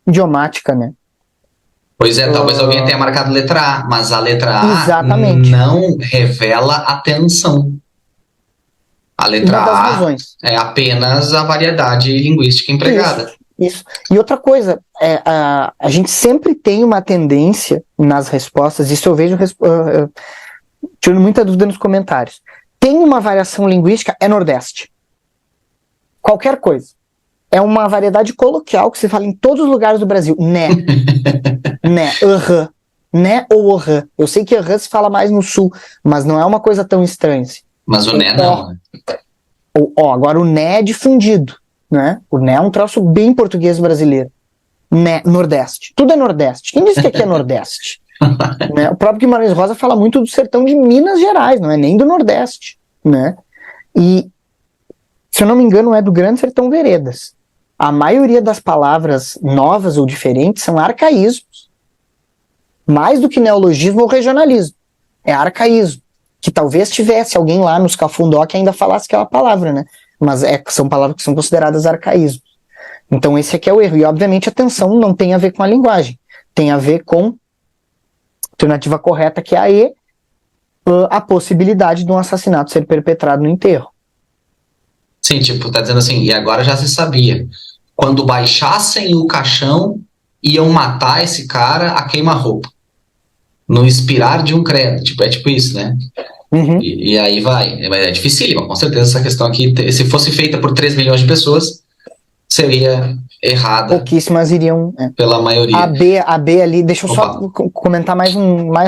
idiomática, né?
Pois é, talvez alguém tenha marcado letra A, mas a letra A
Exatamente.
não revela a tensão. A letra
Uma das
A
razões.
é apenas a variedade linguística empregada.
Isso. E outra coisa, a gente sempre tem uma tendência nas respostas, isso eu vejo tirando muita dúvida nos comentários. Tem uma variação linguística, é Nordeste. Qualquer coisa. É uma variedade coloquial que se fala em todos os lugares do Brasil. Né. Né. Aham. Né ou aham. Eu sei que aham se fala mais no Sul, mas não é uma coisa tão estranha assim.
Mas o né não.
Agora o né é difundido, né? O né é um troço bem português brasileiro. Né, Nordeste. Tudo é Nordeste. Quem disse que aqui é Nordeste? Né? O próprio Guimarães Rosa fala muito do sertão de Minas Gerais, não é nem do Nordeste, né? E, se eu não me engano, é do Grande Sertão Veredas. A maioria das palavras novas ou diferentes são arcaísmos. Mais do que neologismo ou regionalismo. É arcaísmo. Que talvez tivesse alguém lá nos Cafundó que ainda falasse aquela palavra, né? Mas são palavras que são consideradas arcaísmos. Então esse aqui é o erro. E obviamente a tensão não tem a ver com a linguagem. Tem a ver com a alternativa correta, que é a E, a possibilidade de um assassinato ser perpetrado no enterro.
Sim, tipo, tá dizendo assim, e agora já se sabia. Quando baixassem o caixão, iam matar esse cara a queima-roupa. No expirar de um credo. Tipo, é tipo isso, né?
Uhum.
E aí vai. É dificílimo, com certeza, essa questão aqui. Se fosse feita por 3 milhões de pessoas, seria errada.
Pouquíssimas iriam.
Pela maioria.
A B ali, deixa eu só comentar mais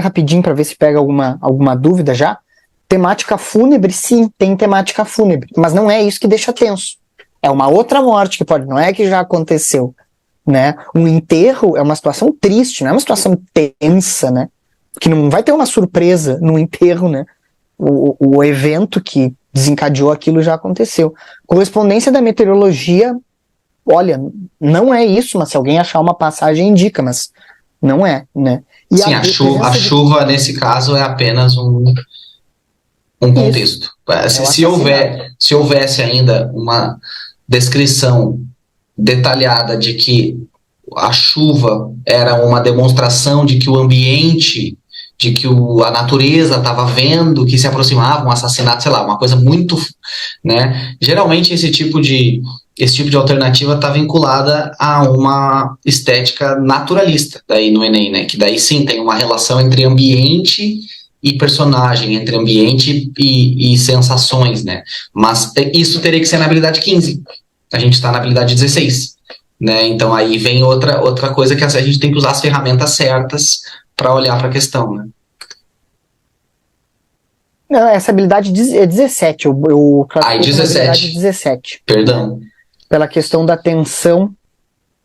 rapidinho para ver se pega alguma dúvida já. Temática fúnebre, sim, tem temática fúnebre, mas não é isso que deixa tenso. É uma outra morte que pode, não é que já aconteceu, né? Um enterro é uma situação triste, não é uma situação tensa, né? Porque não vai ter uma surpresa no enterro, né? O evento que desencadeou aquilo já aconteceu. Correspondência da meteorologia, olha, não é isso, mas se alguém achar uma passagem indica, mas não é, né? E
Sim, a chuva nesse caso é apenas um contexto. Se houvesse ainda uma descrição detalhada de que a chuva era uma demonstração de que o ambiente, de que a natureza estava vendo que se aproximava um assassinato, sei lá, uma coisa muito, né? Geralmente esse tipo de alternativa está vinculada a uma estética naturalista, daí no Enem, né? Que daí sim tem uma relação entre ambiente e personagem, entre ambiente e sensações, né? Mas isso teria que ser na habilidade 15. A gente está na habilidade 16, né? Então aí vem outra coisa que a gente tem que usar as ferramentas certas para olhar para a questão, né?
Não, essa habilidade é 17, eu
Aí 17.
17.
Perdão.
Pela questão da tensão.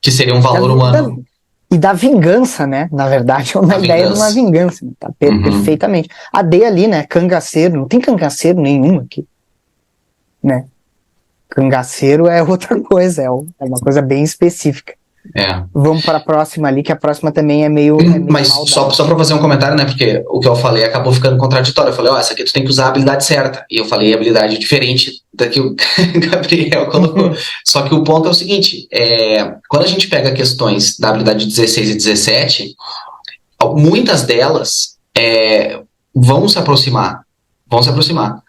Que seria um valor humano.
E da vingança, né? Na verdade, é uma ideia de uma vingança. Tá perfeitamente. A D ali, né? Cangaceiro. Não tem cangaceiro nenhum aqui. Né? Cangaceiro é outra coisa. É uma coisa bem específica.
É.
Vamos para a próxima ali, que a próxima também é meio
mas só para fazer um comentário, né? Porque o que eu falei acabou ficando contraditório. Eu falei, essa aqui tu tem que usar a habilidade certa. E eu falei a habilidade diferente da que o Gabriel colocou. Só que o ponto é o seguinte: quando a gente pega questões da habilidade 16 e 17, muitas delas vão se aproximar. Vão se aproximar.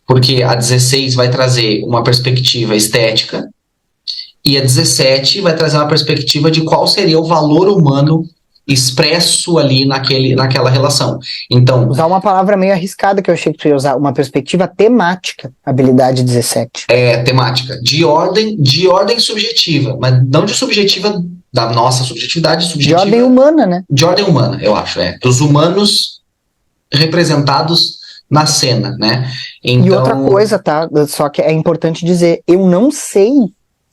Porque a 16 vai trazer uma perspectiva estética. E a 17 vai trazer uma perspectiva de qual seria o valor humano expresso ali naquela relação. Então,
usar uma palavra meio arriscada que eu achei que tu ia usar, uma perspectiva temática, habilidade 17.
Temática. De ordem subjetiva, mas não de subjetiva da nossa subjetividade, subjetiva.
De ordem humana, né?
De ordem humana, eu acho, dos humanos representados na cena, né? Então...
E outra coisa, tá? Só que é importante dizer, eu não sei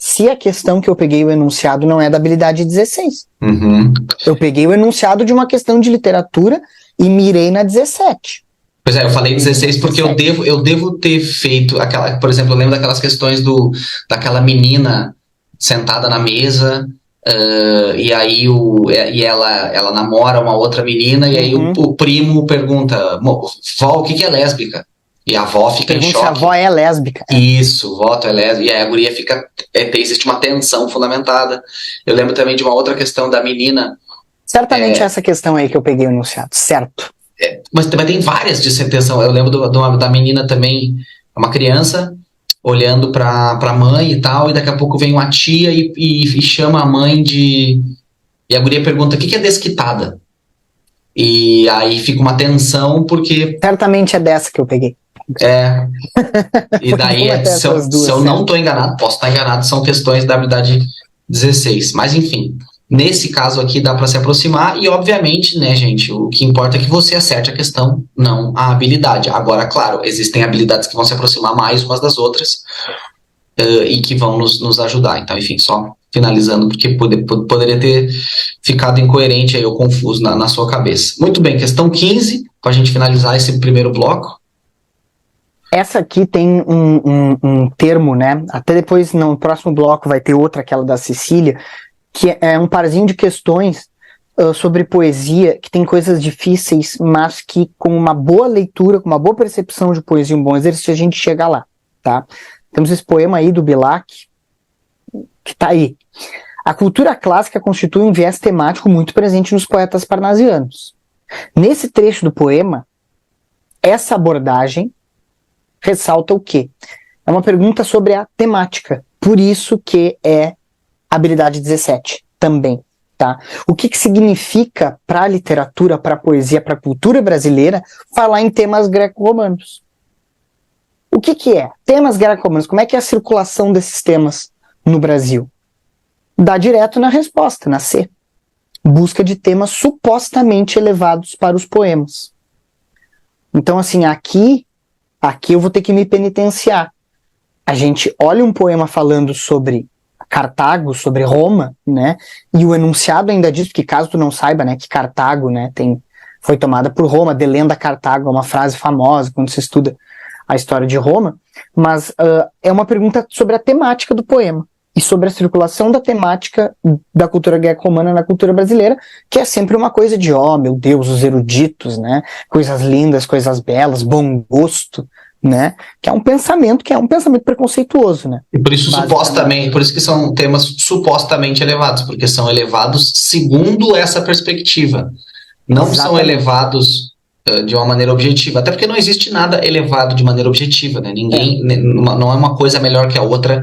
se a questão que eu peguei o enunciado não é da habilidade 16.
Uhum.
Eu peguei o enunciado de uma questão de literatura e mirei na 17.
Pois eu falei 16 porque eu devo ter feito aquela, por exemplo, eu lembro daquelas questões daquela menina sentada na mesa, e aí ela namora uma outra menina, e aí o primo pergunta, vó, o que é lésbica? E a avó fica em choque. Se a
avó é lésbica.
Isso, voto é lésbica. E aí a guria fica... existe uma tensão fundamentada. Eu lembro também de uma outra questão da menina.
Certamente essa questão aí que eu peguei o enunciado, certo.
Mas tem várias de tensão. Eu lembro da menina também, uma criança, olhando pra mãe e tal, e daqui a pouco vem uma tia e chama a mãe de... E a guria pergunta, o que é desquitada? E aí fica uma tensão, porque...
Certamente é dessa que eu peguei.
E daí, se eu não estou enganado, posso estar enganado, são questões da habilidade 16. Mas enfim, nesse caso aqui dá para se aproximar e obviamente, né, gente, o que importa é que você acerte a questão, não a habilidade. Agora, claro, existem habilidades que vão se aproximar mais umas das outras e que vão nos ajudar. Então, enfim, só finalizando, porque poderia ter ficado incoerente aí ou confuso na sua cabeça. Muito bem, questão 15, para a gente finalizar esse primeiro bloco.
Essa aqui tem um termo, né? Até depois, no próximo bloco, vai ter outra, aquela da Cecília, que é um parzinho de questões sobre poesia, que tem coisas difíceis, mas que com uma boa leitura, com uma boa percepção de poesia, um bom exercício, a gente chega lá, tá? Temos esse poema aí do Bilac, que tá aí. A cultura clássica constitui um viés temático muito presente nos poetas parnasianos. Nesse trecho do poema, essa abordagem ressalta o quê? É uma pergunta sobre a temática. Por isso que é habilidade 17 também. Tá? O que significa para a literatura, para a poesia, para a cultura brasileira falar em temas greco-romanos? O que é? Temas greco-romanos. Como é que é a circulação desses temas no Brasil? Dá direto na resposta, na C. Busca de temas supostamente elevados para os poemas. Então, assim, aqui aqui eu vou ter que me penitenciar. A gente olha um poema falando sobre Cartago, sobre Roma, né? E o enunciado ainda diz, que caso tu não saiba, né, que Cartago, né, foi tomada por Roma, delenda Cartago, é uma frase famosa quando se estuda a história de Roma, mas é uma pergunta sobre a temática do poema e sobre a circulação da temática da cultura greco-romana na cultura brasileira, que é sempre uma coisa de, meu Deus, os eruditos, né? Coisas lindas, coisas belas, bom gosto, né? Que é um pensamento preconceituoso, né?
E por isso, supostamente, por isso que são temas supostamente elevados, porque são elevados segundo essa perspectiva. Não Exatamente. São elevados de uma maneira objetiva, até porque não existe nada elevado de maneira objetiva, né? Não é uma coisa melhor que a outra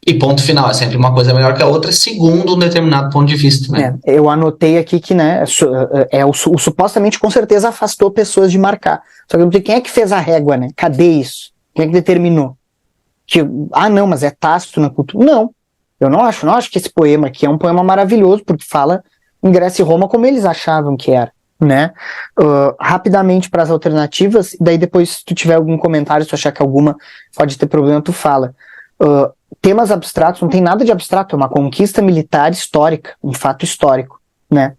e ponto final, é sempre uma coisa melhor que a outra segundo um determinado ponto de vista, né?
Eu anotei aqui que, né, o supostamente com certeza afastou pessoas de marcar, só que eu não sei quem é que fez a régua, né? Cadê isso? Quem é que determinou? Não, mas é tácito na cultura. Não, eu não acho que esse poema aqui é um poema maravilhoso, porque fala em Grécia e Roma como eles achavam que era, né? Rapidamente para as alternativas, daí depois, se tu tiver algum comentário, se tu achar que alguma pode ter problema, tu fala. Temas abstratos, não tem nada de abstrato, é uma conquista militar histórica, um fato histórico, né?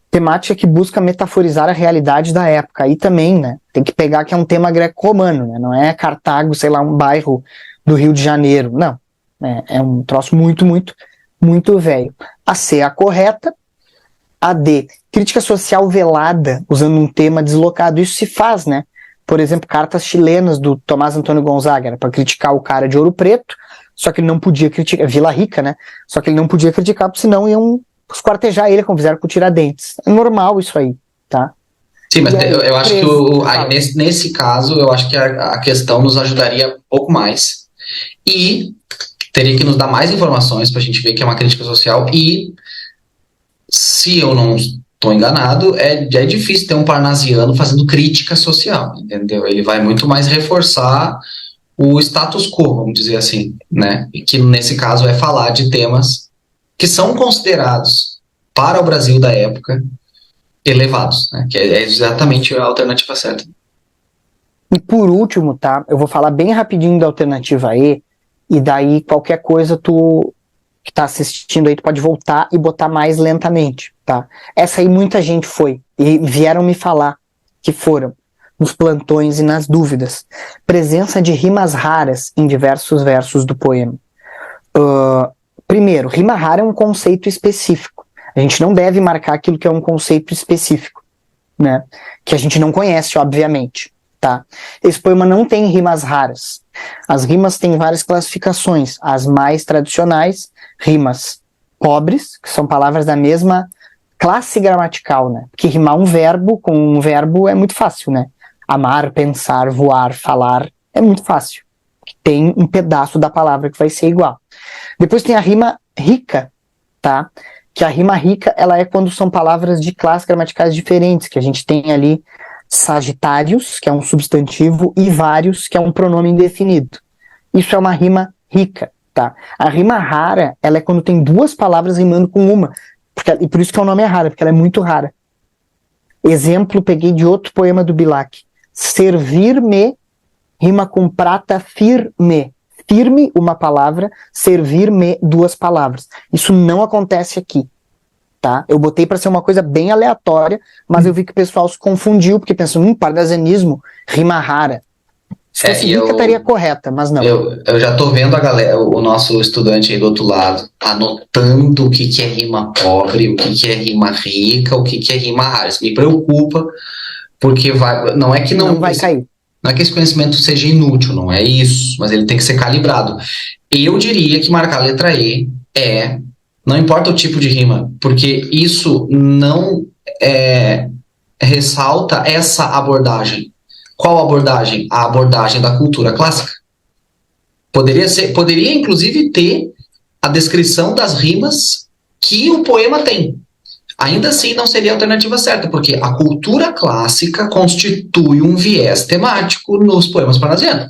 Temática que busca metaforizar a realidade da época, aí também, né? Tem que pegar que é um tema greco-romano, né? Não é Cartago, sei lá, um bairro do Rio de Janeiro, não. É um troço muito, muito, muito velho. A C, a correta. A D, crítica social velada, usando um tema deslocado. Isso se faz, né? Por exemplo, cartas chilenas do Tomás Antônio Gonzaga, era para criticar o cara de Ouro Preto, só que ele não podia criticar, Vila Rica, né? Só que ele não podia criticar, porque senão iam esquartejar ele, como fizeram com o Tiradentes. É normal isso aí, tá?
Sim, mas eu acho que nesse caso, eu acho que a questão nos ajudaria um pouco mais. E teria que nos dar mais informações para a gente ver que é uma crítica social. E, se eu não estou enganado, é difícil ter um parnasiano fazendo crítica social, entendeu? Ele vai muito mais reforçar o status quo, vamos dizer assim, né? E que nesse caso é falar de temas que são considerados para o Brasil da época elevados, né? Que é exatamente a alternativa certa.
E por último, tá? Eu vou falar bem rapidinho da alternativa E, e daí qualquer coisa tu que tá assistindo aí, tu pode voltar e botar mais lentamente, tá? Essa aí muita gente foi, e vieram me falar que foram nos plantões e nas dúvidas. Presença de rimas raras em diversos versos do poema. Primeiro, rima rara é um conceito específico. A gente não deve marcar aquilo que é um conceito específico, né? Que a gente não conhece, obviamente, tá? Esse poema não tem rimas raras. As rimas têm várias classificações. As mais tradicionais, rimas pobres, que são palavras da mesma classe gramatical, né? Porque rimar um verbo com um verbo é muito fácil, né? Amar, pensar, voar, falar, é muito fácil. Tem um pedaço da palavra que vai ser igual. Depois tem a rima rica, tá? Que a rima rica, ela é quando são palavras de classes gramaticais diferentes, que a gente tem ali sagitários, que é um substantivo, e vários, que é um pronome indefinido. Isso é uma rima rica, tá? A rima rara, ela é quando tem duas palavras rimando com uma, e por isso que o nome é rara, porque ela é muito rara. Exemplo, peguei de outro poema do Bilac. Servir-me rima com prata firme. Firme, uma palavra, servir-me, duas palavras. Isso não acontece aqui, tá? Eu botei para ser uma coisa bem aleatória, mas eu vi que o pessoal se confundiu, porque pensou, parnasianismo, rima rara. Se fosse rica, estaria correta, mas não.
Eu já tô vendo a galera, o nosso estudante aí do outro lado, anotando o que é rima pobre, o que é rima rica, o que é rima rara. Isso me preocupa, porque não é que não
vai cair.
Não é que esse conhecimento seja inútil, não é isso, mas ele tem que ser calibrado. Eu diria que marcar a letra E não importa o tipo de rima, porque isso não ressalta essa abordagem. Qual abordagem? A abordagem da cultura clássica. Poderia inclusive ter a descrição das rimas que o poema tem. Ainda assim não seria a alternativa certa, porque a cultura clássica constitui um viés temático nos poemas parnasianos.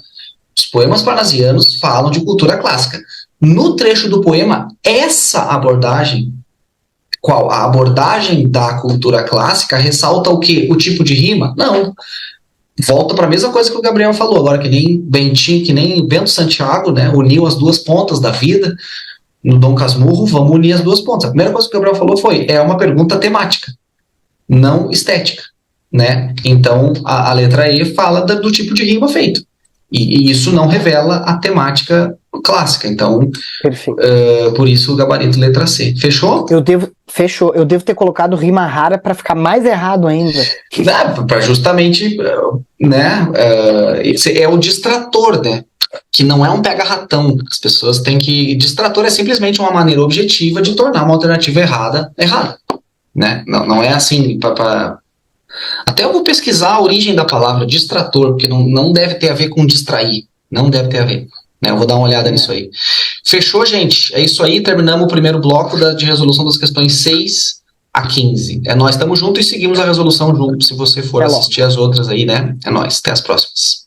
Os poemas parnasianos falam de cultura clássica. No trecho do poema, essa abordagem, qual? A abordagem da cultura clássica ressalta o quê? O tipo de rima? Não. volta para a mesma coisa que o Gabriel falou, agora que nem Bentinho, que nem Bento Santiago, né, uniu as duas pontas da vida no Dom Casmurro, vamos unir as duas pontas. A primeira coisa que o Gabriel falou foi, é uma pergunta temática, não estética, né? Então, a letra E fala do tipo de rima feito, e isso não revela a temática clássica, então,
Perfeito.
por isso o gabarito letra C. Fechou?
Fechou. Eu devo ter colocado rima rara para ficar mais errado ainda.
Para justamente, né, esse é o distrator, né? Que não é um pega-ratão. As pessoas têm que... Distrator é simplesmente uma maneira objetiva de tornar uma alternativa errada, né? Não é assim... Até eu vou pesquisar a origem da palavra distrator, porque não deve ter a ver com distrair. Não deve ter a ver. Né? Eu vou dar uma olhada nisso aí. Fechou, gente? É isso aí. Terminamos o primeiro bloco de resolução das questões 6 a 15. Nós estamos juntos e seguimos a resolução junto, se você for assistir as outras aí, né? É nóis. Até as próximas.